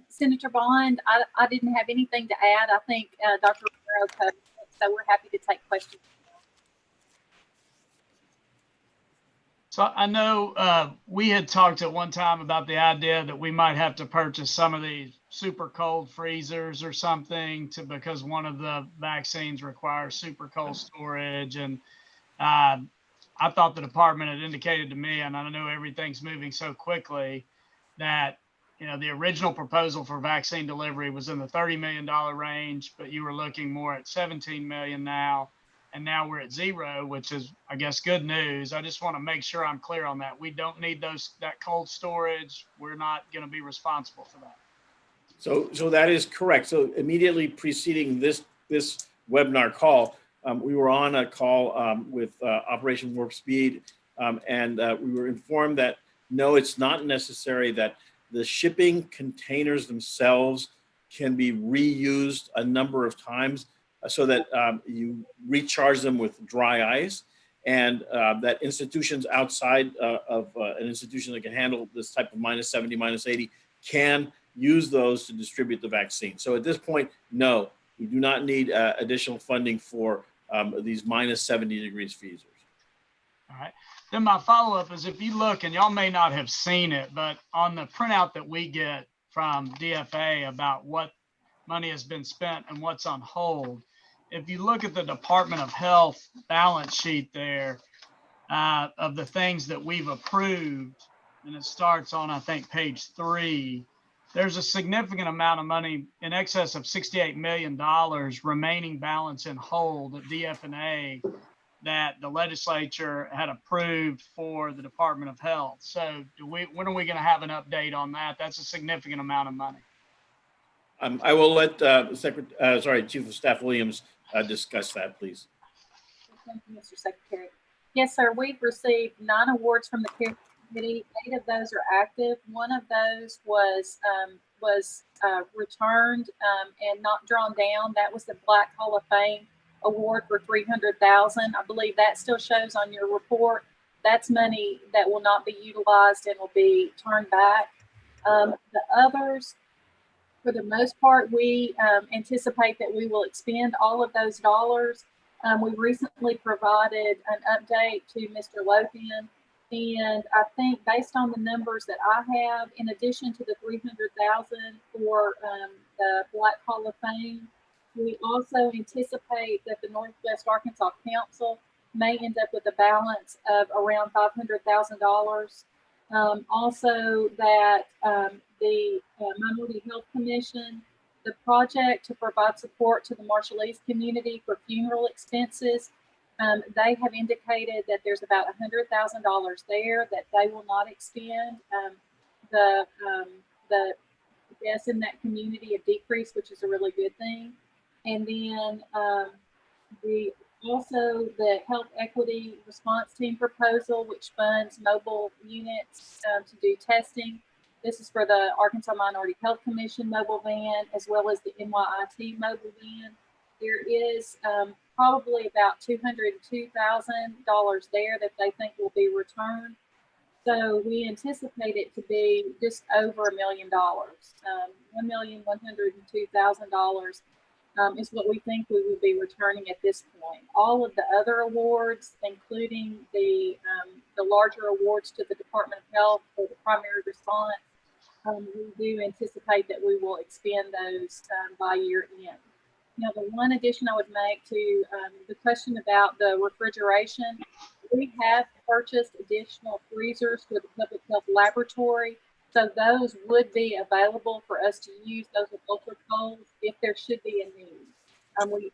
Speaker 9: Senator Bond, I didn't have anything to add. I think Dr. Romero covered it, so we're happy to take questions.
Speaker 6: So I know we had talked at one time about the idea that we might have to purchase some of these super cold freezers or something because one of the vaccines requires super cold storage. And I thought the department had indicated to me, and I know everything's moving so quickly, that the original proposal for vaccine delivery was in the $30 million range, but you were looking more at 17 million now. And now we're at 0, which is, I guess, good news. I just want to make sure I'm clear on that. We don't need that cold storage. We're not going to be responsible for that.
Speaker 14: So that is correct. So immediately preceding this webinar call, we were on a call with Operation Warp Speed, and we were informed that no, it's not necessary that the shipping containers themselves can be reused a number of times, so that you recharge them with dry ice, and that institutions outside of an institution that can handle this type of -70, -80 can use those to distribute the vaccine. So at this point, no, we do not need additional funding for these -70 degrees freezers.
Speaker 6: All right. Then my follow-up is, if you look, and y'all may not have seen it, but on the printout that we get from DFA about what money has been spent and what's on hold, if you look at the Department of Health balance sheet there of the things that we've approved, and it starts on, I think, page 3, there's a significant amount of money in excess of $68 million remaining balance in hold at DF&A that the legislature had approved for the Department of Health. So when are we going to have an update on that? That's a significant amount of money.
Speaker 14: I will let Chief of Staff Williams discuss that, please.
Speaker 9: Thank you, Mr. Secretary. Yes, sir. We've received 9 awards from the Care Committee. 8 of those are active. One of those was returned and not drawn down. That was the Black Hall of Fame award for $300,000. I believe that still shows on your report. That's money that will not be utilized and will be turned back. The others, for the most part, we anticipate that we will expend all of those dollars. We recently provided an update to Mr. Lothian, and I think based on the numbers that I have, in addition to the $300,000 for the Black Hall of Fame, we also anticipate that the Northwest Arkansas Council may end up with a balance of around $500,000. Also that the Minority Health Commission, the project to provide support to the Marshallese community for funeral expenses, they have indicated that there's about $100,000 there that they will not expend. The deaths in that community have decreased, which is a really good thing. And then also the Health Equity Response Team proposal, which funds mobile units to do testing. This is for the Arkansas Minority Health Commission mobile van, as well as the NYIT mobile van. There is probably about $202,000 there that they think will be returned. So we anticipate it to be just over $1 million. $1,102,000 is what we think we will be returning at this point. All of the other awards, including the larger awards to the Department of Health for the primary response, we do anticipate that we will expend those by year end. Now, the one addition I would make to the question about the refrigeration, we have purchased additional freezers for the public health laboratory. So those would be available for us to use, those with ultra cold, if there should be a need. We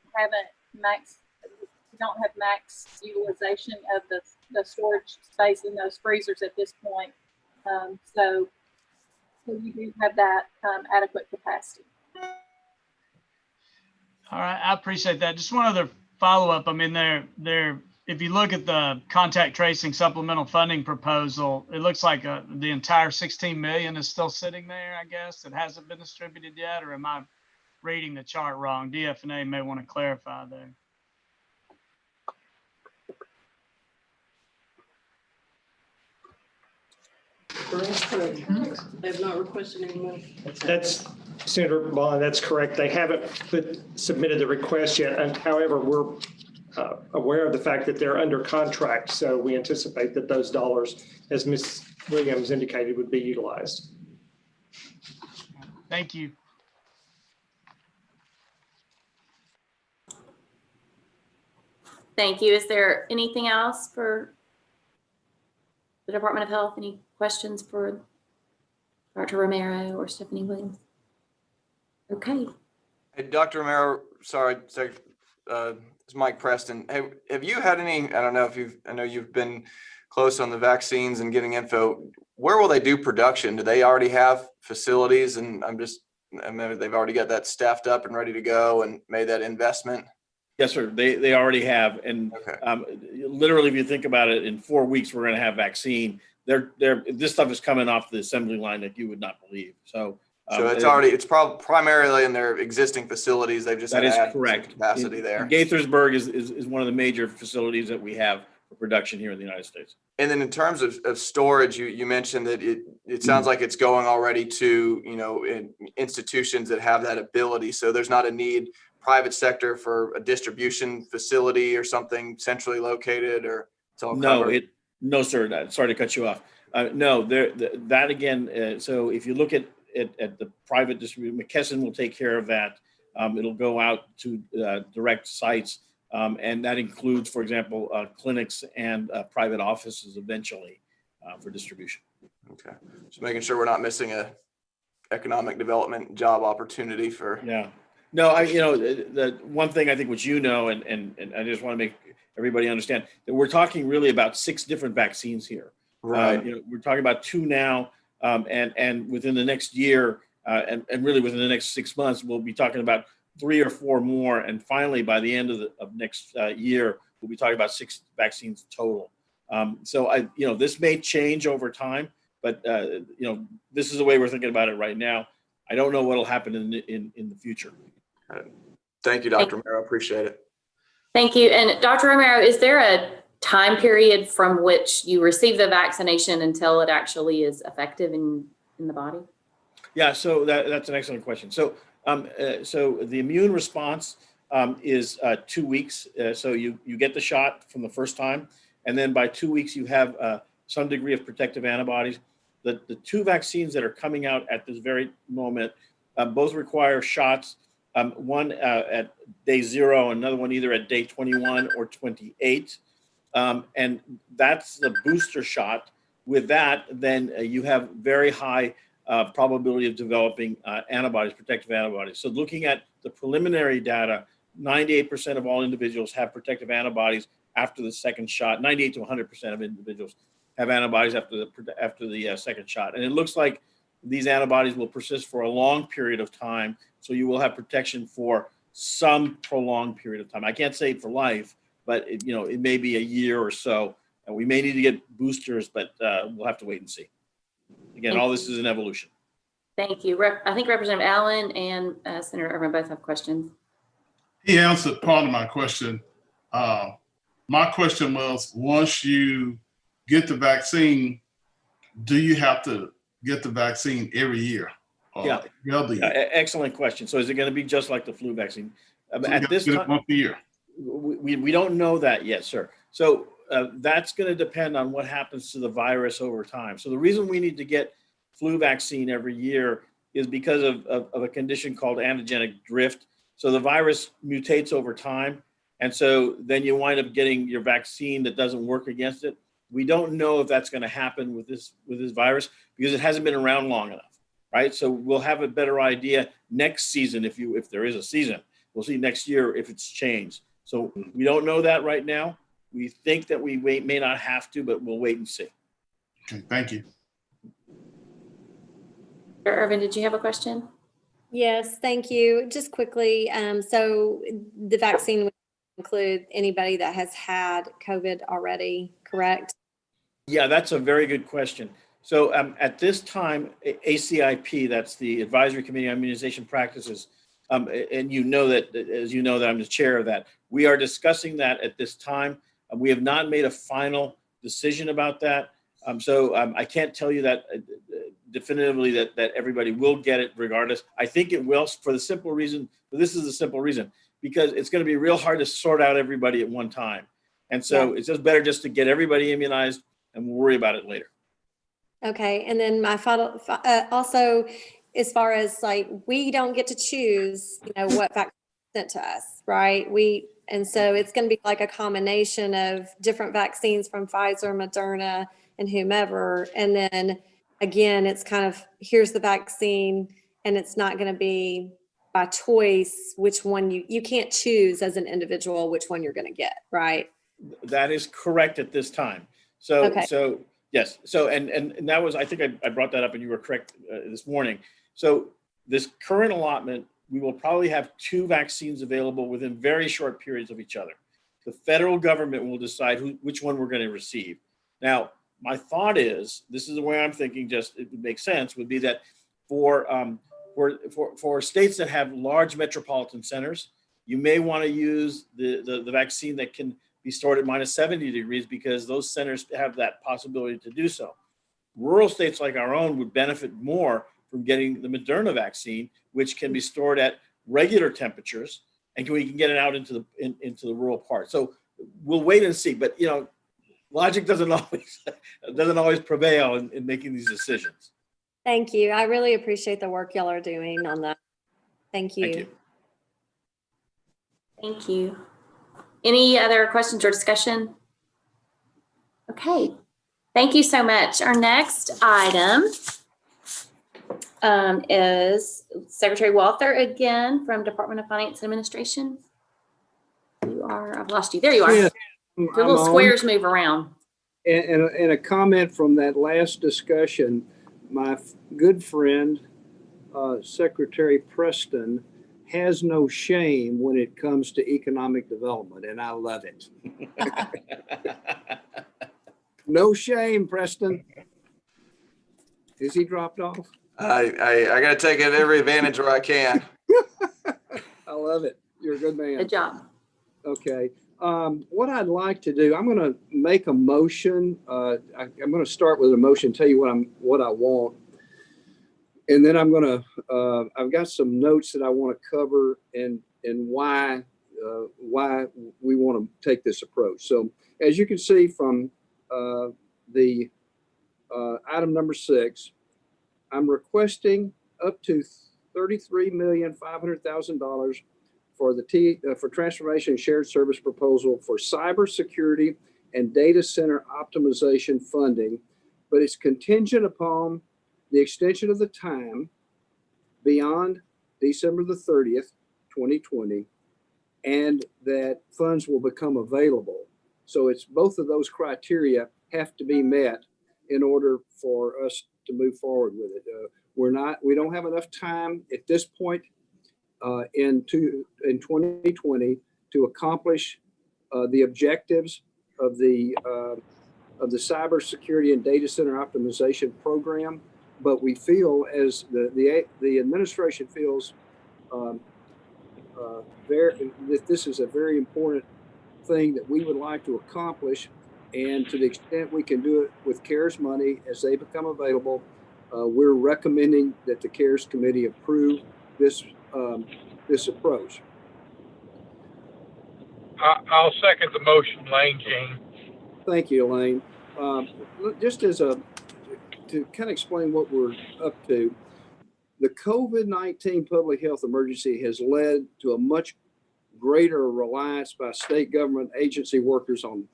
Speaker 9: don't have max utilization of the storage space in those freezers at this point. So you do have that adequate capacity.
Speaker 6: All right, I appreciate that. Just one other follow-up. I mean, if you look at the contact tracing supplemental funding proposal, it looks like the entire 16 million is still sitting there, I guess. It hasn't been distributed yet, or am I reading the chart wrong? DF&A may want to clarify there.
Speaker 15: They have not requested any money.
Speaker 8: That's, Senator Bond, that's correct. They haven't submitted the request yet. And however, we're aware of the fact that they're under contract. So we anticipate that those dollars, as Ms. Williams indicated, would be utilized.
Speaker 6: Thank you.
Speaker 1: Thank you. Is there anything else for the Department of Health? Any questions for Dr. Romero or Stephanie Williams? Okay.
Speaker 16: Hey, Dr. Romero, sorry, it's Mike Preston. Hey, have you had any, I don't know if I know you've been close on the vaccines and getting info. Where will they do production? Do they already have facilities? And I mean, they've already got that staffed up and ready to go and made that investment?
Speaker 14: Yes, sir. They already have. And literally, if you think about it, in 4 weeks, we're going to have vaccine. This stuff is coming off the assembly line that you would not believe. So
Speaker 16: it's probably primarily in their existing facilities. They've just
Speaker 14: that is
Speaker 16: added
Speaker 14: correct.
Speaker 16: Capacity there.
Speaker 14: Gaithersburg is one of the major facilities that we have for production here in the United States.
Speaker 16: And then in terms of storage, you mentioned that it sounds like it's going already to, in institutions that have that ability. So there's not a need private sector for a distribution facility or something centrally located, or it's all covered?
Speaker 14: No, sir. Sorry to cut you off. No, that again. So if you look at the private distribution, McKesson will take care of that. It'll go out to direct sites, and that includes, for example, clinics and private offices eventually for distribution.
Speaker 16: Okay, just making sure we're not missing a economic development job opportunity for.
Speaker 14: Yeah. No, the one thing I think which and I just want to make everybody understand that we're talking really about 6 different vaccines here.
Speaker 16: Right.
Speaker 14: We're talking about 2 now, and within the next year, and really within the next 6 months, we'll be talking about 3 or 4 more, and finally by the end of next year, we'll be talking about 6 vaccines total. So this may change over time, but this is the way we're thinking about it right now. I don't know what'll happen in the future.
Speaker 16: Thank you, Dr. Romero. Appreciate it.
Speaker 1: Thank you. And Dr. Romero, is there a time period from which you receive the vaccination until it actually is effective in the body?
Speaker 14: Yeah, so that's an excellent question. So the immune response is 2 weeks. So you get the shot from the first time, and then by 2 weeks you have some degree of protective antibodies. The 2 vaccines that are coming out at this very moment both require shots. One at day 0, another one either at day 21 or 28. And that's the booster shot. With that, then you have very high probability of developing antibodies, protective antibodies. So looking at the preliminary data, 98% of all individuals have protective antibodies after the second shot. 98 to 100% of individuals have antibodies after the second shot. And it looks like these antibodies will persist for a long period of time. So you will have protection for some prolonged period of time. I can't say for life, but it may be a year or so. And we may need to get boosters, but we'll have to wait and see. Again, all this is an evolution.
Speaker 1: Thank you. I think Representative Allen and Senator Ervin both have questions.
Speaker 12: He answered part of my question. My question was, once you get the vaccine, do you have to get the vaccine every year?
Speaker 14: Yeah. Excellent question. So is it going to be just like the flu vaccine? At this time,
Speaker 12: once a year.
Speaker 14: We don't know that yet, sir. So that's going to depend on what happens to the virus over time. So the reason we need to get flu vaccine every year is because of a condition called antigenic drift. So the virus mutates over time. And so then you wind up getting your vaccine that doesn't work against it. We don't know if that's going to happen with this virus because it hasn't been around long enough, right? So we'll have a better idea next season if there is a season. We'll see next year if it's changed. So we don't know that right now. We think that we may not have to, but we'll wait and see.
Speaker 12: Okay, thank you.
Speaker 1: Irvin, did you have a question?
Speaker 10: Yes, thank you. Just quickly, so the vaccine would include anybody that has had COVID already, correct?
Speaker 14: Yeah, that's a very good question. So at this time, ACIP, that's the Advisory Committee on Immunization Practices, and you know that, as you know, that I'm the chair of that. We are discussing that at this time. We have not made a final decision about that. So I can't tell you that definitively that everybody will get it regardless. I think it will for the simple reason, this is the simple reason, because it's going to be real hard to sort out everybody at one time. And so it's just better just to get everybody immunized and we'll worry about it later.
Speaker 10: Okay, and then my follow, also, as far as like, we don't get to choose, what vaccine is sent to us, right? And so it's going to be like a combination of different vaccines from Pfizer, Moderna, and whomever. And then again, it's kind of, here's the vaccine, and it's not going to be by choice which one you can't choose as an individual which one you're going to get, right?
Speaker 14: That is correct at this time. So,
Speaker 10: Okay.
Speaker 14: so yes. So, and that was, I think I brought that up and you were correct this morning. So this current allotment, we will probably have 2 vaccines available within very short periods of each other. The federal government will decide which one we're going to receive. Now, my thought is, this is the way I'm thinking, just it would make sense, would be that for states that have large metropolitan centers, you may want to use the vaccine that can be stored at -70 degrees because those centers have that possibility to do so. Rural states like our own would benefit more from getting the Moderna vaccine, which can be stored at regular temperatures, and we can get it out into the rural part. So we'll wait and see. But logic doesn't always prevail in making these decisions.
Speaker 10: Thank you. I really appreciate the work y'all are doing on that. Thank you.
Speaker 14: Thank you.
Speaker 1: Thank you. Any other questions or discussion? Okay. Thank you so much. Our next item is Secretary Walther again from Department of Finance and Administration. I've lost you. There you are.
Speaker 5: Yeah,
Speaker 1: Your little squares move around.
Speaker 5: And a comment from that last discussion, my good friend, Secretary Preston, has no shame when it comes to economic development, and I love it. No shame, Preston. Is he dropped off?
Speaker 16: I got to take every advantage where I can.
Speaker 5: I love it. You're a good man.
Speaker 1: Good job.
Speaker 5: Okay. What I'd like to do, I'm going to make a motion. I'm going to start with a motion, tell you what I want. And then I'm going to, I've got some notes that I want to cover and why we want to take this approach. So as you can see from the item number 6, I'm requesting up to $33,500,000 for transformation and shared service proposal for cybersecurity and data center optimization funding, but it's contingent upon the extension of the time beyond December the 30th, 2020, and that funds will become available. So it's both of those criteria have to be met in order for us to move forward with it. We don't have enough time at this point in 2020 to accomplish the objectives of the cybersecurity and data center optimization program, but we feel, as the administration feels, that this is a very important thing that we would like to accomplish, and to the extent we can do it with CARES money as they become available, we're recommending that the CARES committee approve this approach.
Speaker 2: I'll second the motion, Lane Jean.
Speaker 5: Thank you, Elaine. Just to kind of explain what we're up to, the COVID-19 public health emergency has led to a much greater reliance by state government agency workers on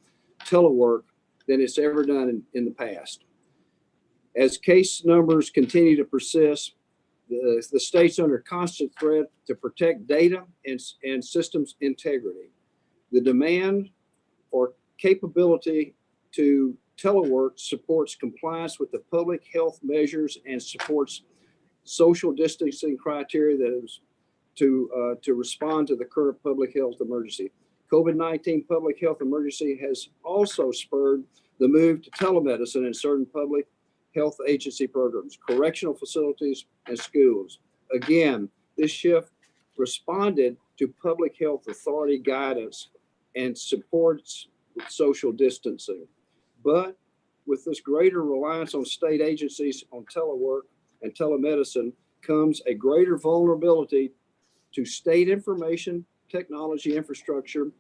Speaker 5: telework than it's ever done in the past. As case numbers continue to persist, the state's under constant threat to protect data and systems integrity. The demand for capability to telework supports compliance with the public health measures and supports social distancing criteria that is to respond to the current public health emergency. COVID-19 public health emergency has also spurred the move to telemedicine in certain public health agency programs, correctional facilities, and schools. Again, this shift responded to public health authority guidance and supports social distancing. But with this greater reliance on state agencies on telework and telemedicine comes a greater vulnerability to state information technology infrastructure,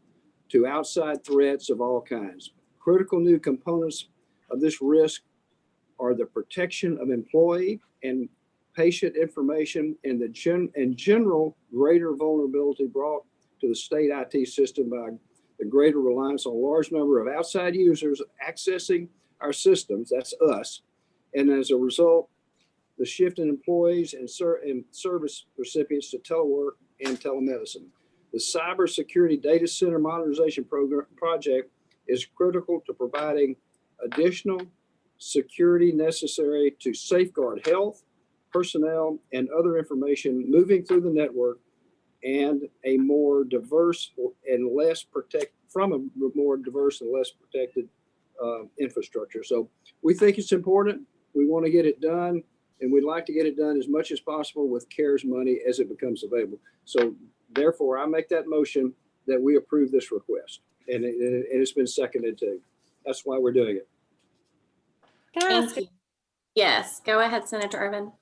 Speaker 5: to outside threats of all kinds. Critical new components of this risk are the protection of employee and patient information and general greater vulnerability brought to the state IT system by the greater reliance on a large number of outside users accessing our systems, that's us, and as a result, the shift in employees and service recipients to telework and telemedicine. The Cybersecurity Data Center Modernization project is critical to providing additional security necessary to safeguard health, personnel, and other information moving through the network and a more diverse and less protected infrastructure. So we think it's important. We want to get it done, and we'd like to get it done as much as possible with CARES money as it becomes available. So therefore, I make that motion that we approve this request, and it's been seconded too. That's why we're doing it.
Speaker 10: Can I ask,
Speaker 1: Thank you. Yes, go ahead, Senator Irvin.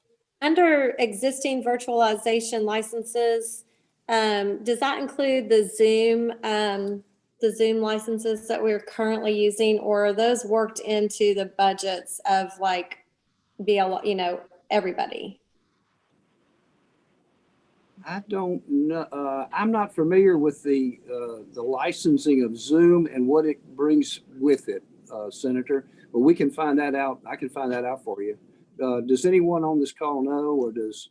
Speaker 10: under existing virtualization licenses, does that include the Zoom licenses that we're currently using, or are those worked into the budgets of like everybody?
Speaker 5: I don't know. I'm not familiar with the licensing of Zoom and what it brings with it, Senator. But we can find that out. I can find that out for you. Does anyone on this call know, or does?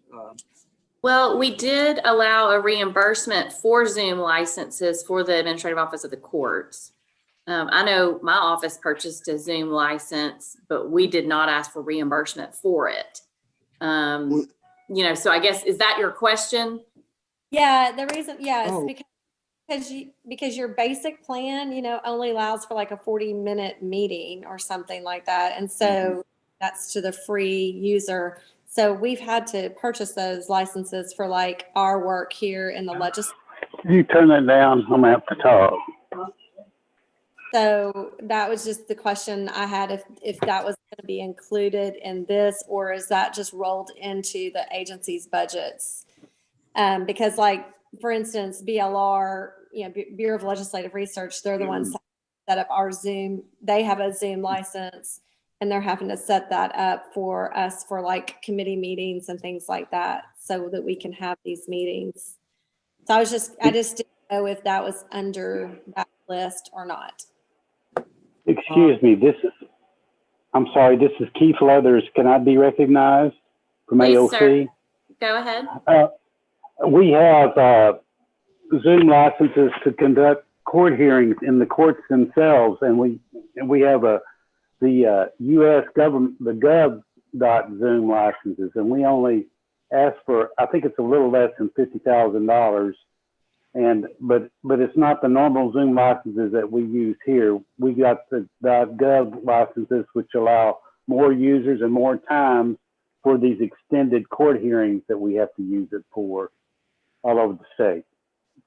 Speaker 1: Well, we did allow a reimbursement for Zoom licenses for the Administrative Office of the Courts. I know my office purchased a Zoom license, but we did not ask for reimbursement for it. So I guess, is that your question?
Speaker 10: Yeah, the reason, is because your basic plan, only allows for like a 40-minute meeting or something like that. And so that's to the free user. So we've had to purchase those licenses for like our work here in the legislature.
Speaker 17: You turn that down, I'm gonna have to talk.
Speaker 10: So that was just the question I had, if that was going to be included in this, or is that just rolled into the agency's budgets? Because like, for instance, BLR, Bureau of Legislative Research, they're the ones that set up our Zoom. They have a Zoom license, and they're having to set that up for us for like committee meetings and things like that, so that we can have these meetings. So I just didn't know if that was under that list or not.
Speaker 17: Excuse me, I'm sorry, this is Keith Leathers. Can I be recognized from
Speaker 1: Please,
Speaker 17: AOC?
Speaker 1: sir. Go ahead.
Speaker 17: We have Zoom licenses to conduct court hearings in the courts themselves, and we have the U.S. government, the gov.zoom licenses, and we only ask for, I think it's a little less than $50,000. But it's not the normal Zoom licenses that we use here. We got the .gov licenses, which allow more users and more time for these extended court hearings that we have to use it for all over the state.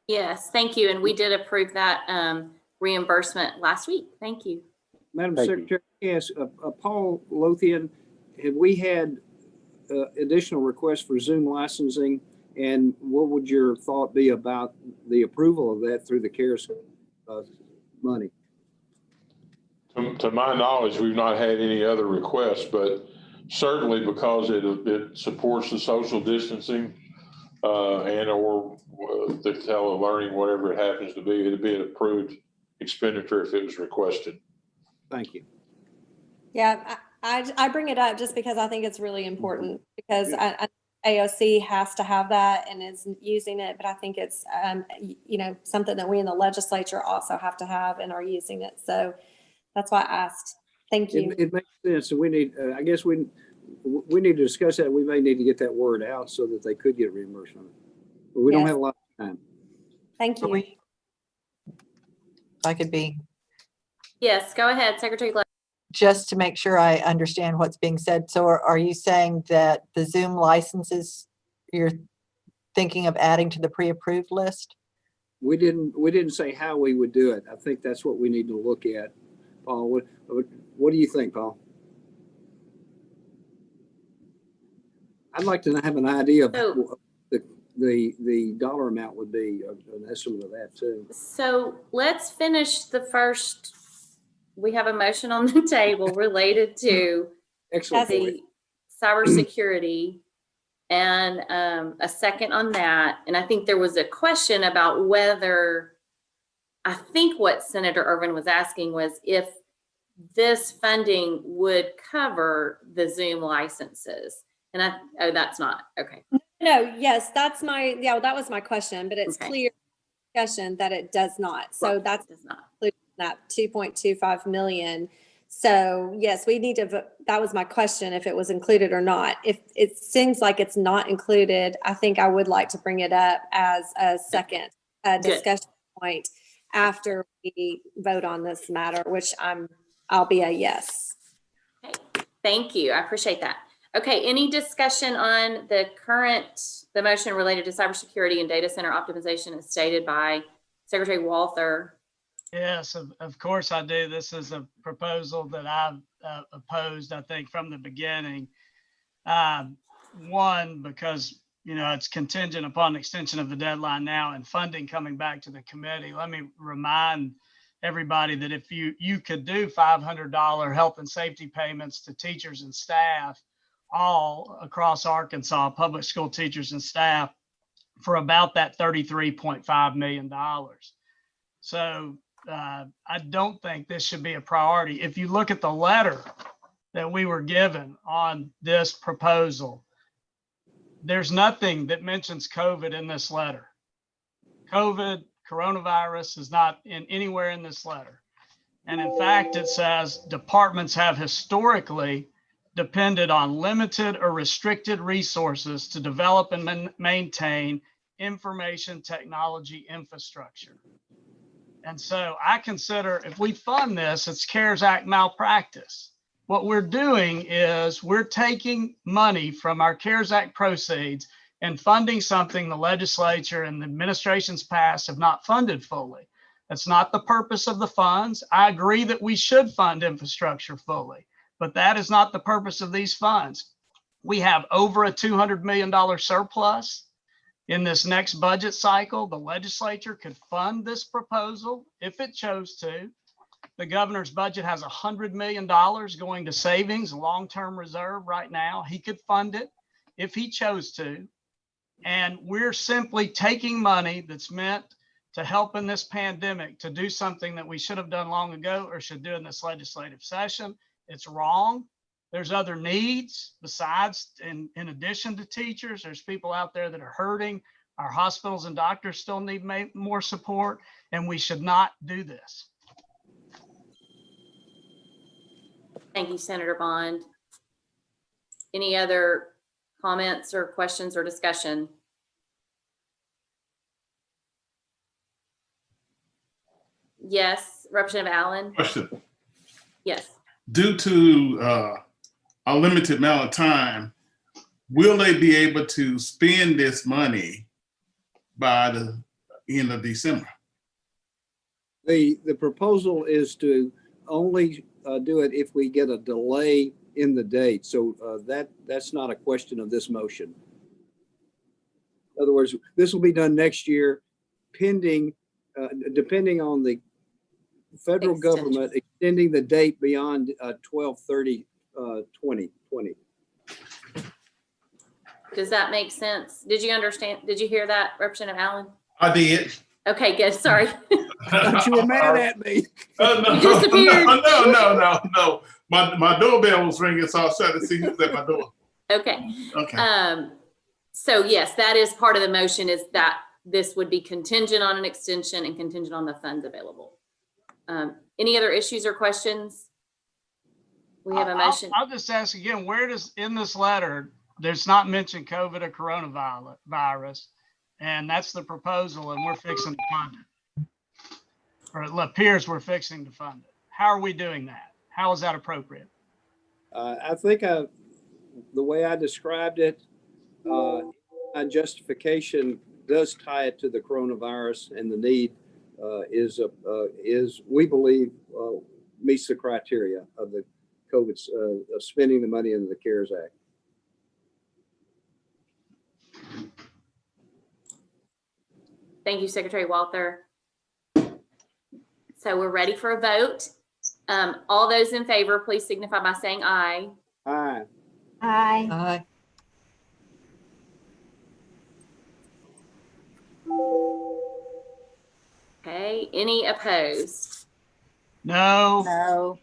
Speaker 1: Yes, thank you. And we did approve that reimbursement last week. Thank you.
Speaker 5: Madam Secretary, yes, Paul Lothian, have we had additional requests for Zoom licensing? And what would your thought be about the approval of that through the CARES money?
Speaker 7: To my knowledge, we've not had any other requests, but certainly because it supports the social distancing, and or the telelearning, whatever it happens to be. It'd be an approved expenditure if it was requested.
Speaker 5: Thank you.
Speaker 10: Yeah, I bring it up just because I think it's really important because AOC has to have that and is using it, but I think it's, you know, something that we in the legislature also have to have and are using it. So that's why I asked. Thank you.
Speaker 5: It makes sense. So we need, I guess we need to discuss that. We may need to get that word out so that they could get reimbursement. But we don't have a lot of time.
Speaker 10: Thank you.
Speaker 4: If I could be,
Speaker 1: Yes, go ahead, Secretary Glenn.
Speaker 4: just to make sure I understand what's being said. So are you saying that the Zoom licenses you're thinking of adding to the pre-approved list?
Speaker 5: We didn't say how we would do it. I think that's what we need to look at. Paul, what do you think, Paul? I'd like to have an idea of
Speaker 1: So,
Speaker 5: the dollar amount would be, an estimate of that too.
Speaker 1: so let's finish the first. We have a motion on the table related to
Speaker 5: Excellent point.
Speaker 1: the cybersecurity and a second on that. And I think there was a question about whether, I think what Senator Irvin was asking was if this funding would cover the Zoom licenses. And oh, that's not, okay.
Speaker 10: No, yes, that was my question, but it's
Speaker 1: Okay.
Speaker 10: clear discussion that it does not. So
Speaker 1: Right,
Speaker 10: that's
Speaker 1: it does not.
Speaker 10: that 2.25 million. So yes, we need to vote. That was my question, if it was included or not. If it seems like it's not included, I think I would like to bring it up as a second discussion point after we vote on this matter, which I'll be a yes.
Speaker 1: Okay, thank you. I appreciate that. Okay, any discussion on the motion related to cybersecurity and data center optimization as stated by Secretary Walther?
Speaker 6: Yes, of course I do. This is a proposal that I've opposed, I think, from the beginning. One, because, you know, it's contingent upon extension of the deadline now and funding coming back to the committee. Let me remind everybody that if you could do $500 health and safety payments to teachers and staff all across Arkansas, public school teachers and staff, for about that $33.5 million. So I don't think this should be a priority. If you look at the letter that we were given on this proposal, there's nothing that mentions COVID in this letter. Coronavirus is not anywhere in this letter. And in fact, it says departments have historically depended on limited or restricted resources to develop and maintain information technology infrastructure. And so I consider if we fund this, it's CARES Act malpractice. What we're doing is we're taking money from our CARES Act proceeds and funding something the legislature and the administrations past have not funded fully. That's not the purpose of the funds. I agree that we should fund infrastructure fully, but that is not the purpose of these funds. We have over a $200 million surplus. In this next budget cycle, the legislature could fund this proposal if it chose to. The governor's budget has $100 million going to savings, long-term reserve right now. He could fund it if he chose to. And we're simply taking money that's meant to help in this pandemic to do something that we should have done long ago or should do in this legislative session. It's wrong. There's other needs besides, in addition to teachers, there's people out there that are hurting. Our hospitals and doctors still need more support, and we should not do this.
Speaker 1: Thank you, Senator Bond. Any other comments or questions or discussion? Yes, Representative Allen?
Speaker 12: Question.
Speaker 1: Yes.
Speaker 12: Due to a limited amount of time, will they be able to spend this money by the end of December?
Speaker 5: The proposal is to only do it if we get a delay in the date. So that's not a question of this motion. In other words, this will be done next year, pending, depending on the federal government extending the date beyond 12/30/2020.
Speaker 1: Does that make sense? Did you understand? Did you hear that, Representative Allen?
Speaker 12: I did.
Speaker 1: Okay, good. Sorry.
Speaker 5: I thought you were mad at me.
Speaker 12: No,
Speaker 1: You disappeared.
Speaker 12: no. My doorbell was ringing, so I was trying to see who's at my door.
Speaker 1: Okay.
Speaker 12: Okay.
Speaker 1: So yes, that is part of the motion, is that this would be contingent on an extension and contingent on the funds available. Any other issues or questions? We have a motion.
Speaker 6: I'll just ask again, where does, in this letter, there's not mentioned COVID or coronavirus, and that's the proposal, and we're fixing to fund it. Or it appears we're fixing to fund it. How are we doing that? How is that appropriate?
Speaker 5: I think the way I described it, my justification does tie it to the coronavirus, and the need is we believe meets the criteria of the COVID of spending the money in the CARES Act.
Speaker 1: Thank you, Secretary Walther. So we're ready for a vote. All those in favor, please signify by saying aye.
Speaker 5: Aye.
Speaker 10: Aye.
Speaker 4: Aye.
Speaker 1: Okay, any opposed?
Speaker 6: No.
Speaker 9: No.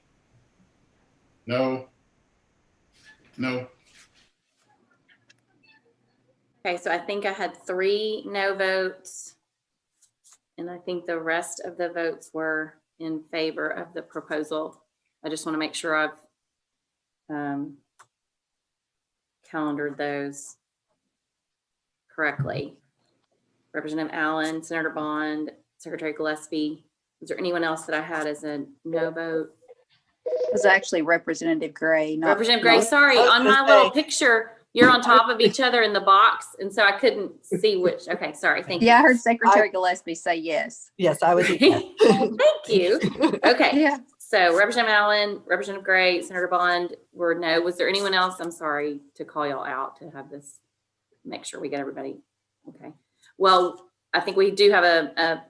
Speaker 12: No. No.
Speaker 1: Okay, so I think I had 3 no votes. And I think the rest of the votes were in favor of the proposal. I just want to make sure I've calendared those correctly. Representative Allen, Senator Bond, Secretary Gillespie. Is there anyone else that I had as a no vote?
Speaker 9: It was actually Representative Gray.
Speaker 1: Representative Gray, sorry, on my little picture, you're on top of each other in the box, and so I couldn't see which. Okay, sorry, thank you.
Speaker 9: Yeah, I heard Secretary Gillespie say yes.
Speaker 4: Yes, I would.
Speaker 1: Thank you. Okay,
Speaker 9: Yeah.
Speaker 1: so Representative Allen, Representative Gray, Senator Bond were no. Was there anyone else? I'm sorry to call y'all out to have this, make sure we get everybody. Okay, well, I think we do have a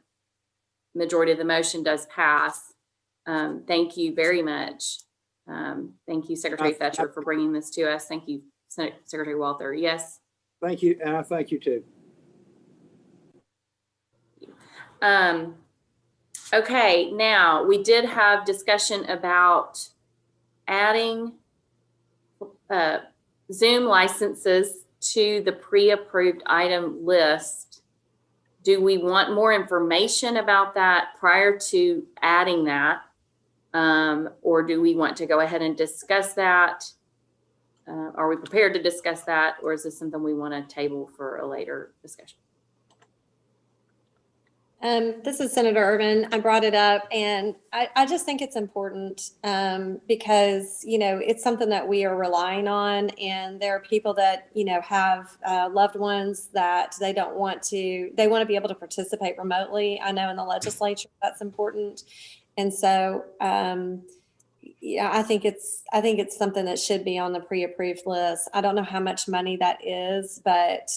Speaker 1: majority of the motion does pass. Thank you very much. Thank you, Secretary Fetcher, for bringing this to us. Thank you, Secretary Walther. Yes.
Speaker 5: Thank you, and I thank you too.
Speaker 1: Okay, now we did have discussion about adding Zoom licenses to the pre-approved item list. Do we want more information about that prior to adding that? Or do we want to go ahead and discuss that? Are we prepared to discuss that? Or is this something we want to table for a later discussion?
Speaker 10: This is Senator Urban. I brought it up, and I just think it's important because, you know, it's something that we are relying on, and there are people that, you know, have loved ones that they want to be able to participate remotely. I know in the legislature that's important. And so, yeah, I think it's something that should be on the pre-approved list. I don't know how much money that is, but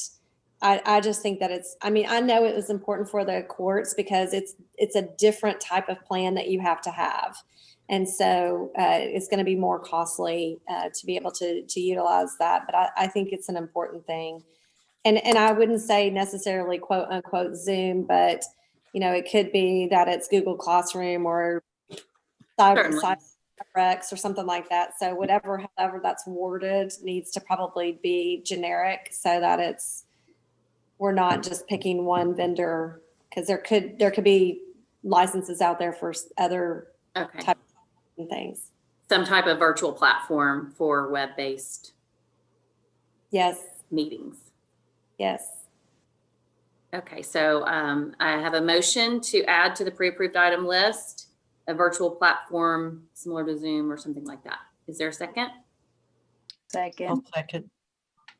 Speaker 10: I just think that I mean, I know it was important for the courts because it's a different type of plan that you have to have. And so it's going to be more costly to be able to utilize that. But I think it's an important thing. And I wouldn't say necessarily quote unquote Zoom, but, you know, it could be that it's Google Classroom or Cyberx or something like that. So however that's worded needs to probably be generic so that we're not just picking one vendor, because there could be licenses out there for other type of things.
Speaker 1: Some type of virtual platform for web-based meetings.
Speaker 10: Yes.
Speaker 1: Okay, so I have a motion to add to the pre-approved item list a virtual platform similar to Zoom or something like that. Is there a second?
Speaker 9: Second.
Speaker 4: I'll second.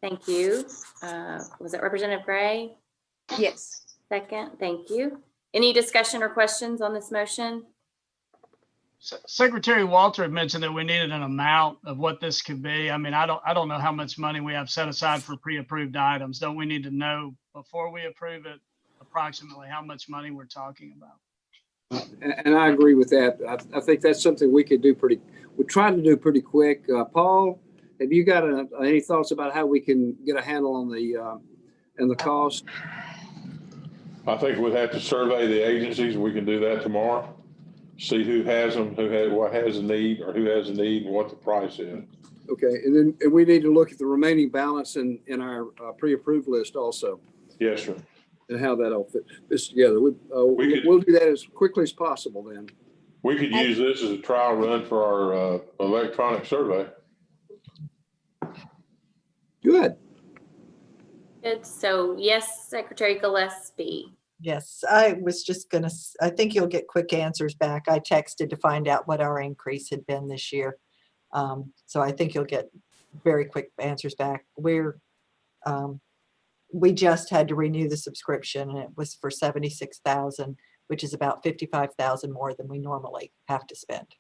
Speaker 1: Thank you. Was it Representative Gray?
Speaker 9: Yes.
Speaker 1: Second, thank you. Any discussion or questions on this motion?
Speaker 6: Secretary Walter had mentioned that we needed an amount of what this could be. I mean, I don't know how much money we have set aside for pre-approved items. Don't we need to know before we approve it approximately how much money we're talking about?
Speaker 5: And I agree with that. I think that's something we could do we tried to do pretty quick. Paul, Have you got any thoughts about how we can get a handle on the cost?
Speaker 7: I think we'd have to survey the agencies. We can do that tomorrow. See who has them, what has a need, or who has a need, and what the price is.
Speaker 5: Okay, and we need to look at the remaining balance in our pre-approved list also,
Speaker 7: Yes, sir.
Speaker 5: and how that all fits together. We'll do that as quickly as possible then.
Speaker 7: We could use this as a trial run for our electronic survey.
Speaker 5: Good.
Speaker 1: Good. So yes, Secretary Gillespie.
Speaker 4: Yes, I was just gonna, I think you'll get quick answers back. I texted to find out what our increase had been this year. So I think you'll get very quick answers back. We just had to renew the subscription, and it was for 76,000, which is about 55,000 more than we normally have to spend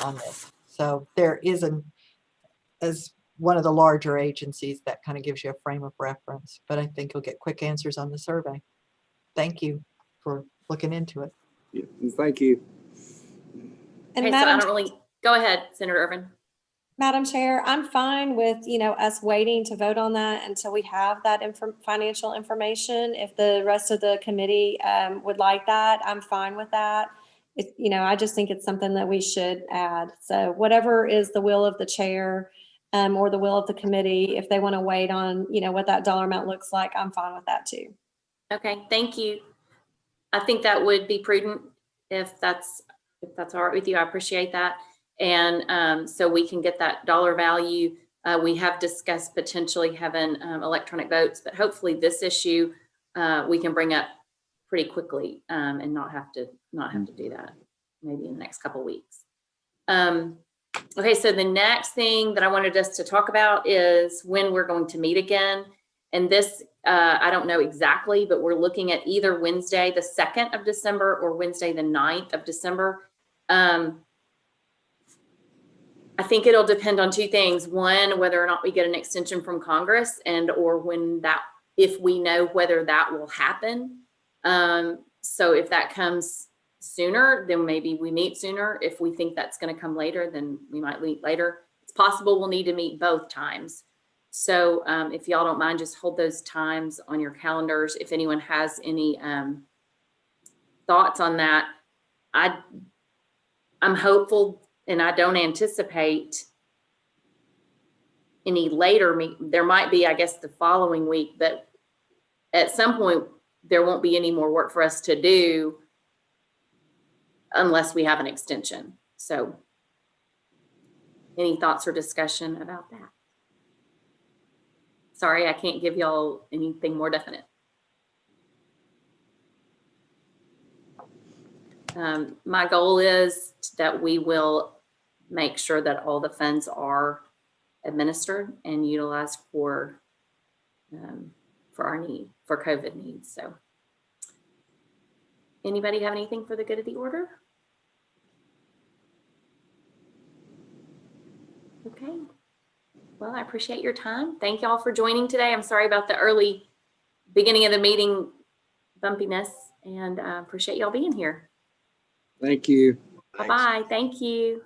Speaker 4: on this. So there isn't, as one of the larger agencies, that kind of gives you a frame of reference, but I think you'll get quick answers on the survey. Thank you for looking into it.
Speaker 5: Yeah, thank you.
Speaker 10: And
Speaker 1: Okay, so I don't really, go ahead, Senator Irvin.
Speaker 10: Madam Chair, I'm fine with, us waiting to vote on that until we have that financial information. If the rest of the committee would like that, I'm fine with that. I just think it's something that we should add. So whatever is the will of the chair or the will of the committee, if they want to wait on, what that dollar amount looks like, I'm fine with that too.
Speaker 1: Okay, thank you. I think that would be prudent if that's all right with you. I appreciate that. And so we can get that dollar value. We have discussed potentially having electronic votes, but hopefully this issue we can bring up pretty quickly and not have to do that maybe in the next couple of weeks. Okay, so the next thing that I wanted us to talk about is when we're going to meet again. And this, I don't know exactly, but we're looking at either Wednesday, the 2nd of December or Wednesday, the 9th of December. I think it'll depend on two things. One, whether or not we get an extension from Congress or if we know whether that will happen. So if that comes sooner, then maybe we meet sooner. If we think that's going to come later, then we might meet later. It's possible we'll need to meet both times. So if y'all don't mind, just hold those times on your calendars. If anyone has any thoughts on that, I'm hopeful, and I don't anticipate any later there might be, I guess, the following week, but at some point there won't be any more work for us to do unless we have an extension. So any thoughts or discussion about that? Sorry, I can't give y'all anything more definite. My goal is that we will make sure that all the funds are administered and utilized for our need, for COVID needs. So anybody have anything for the good of the order? Okay. Well, I appreciate your time. Thank y'all for joining today. I'm sorry about the early beginning of the meeting bumpiness, and appreciate y'all being here.
Speaker 5: Thank you.
Speaker 1: Bye-bye. Thank you.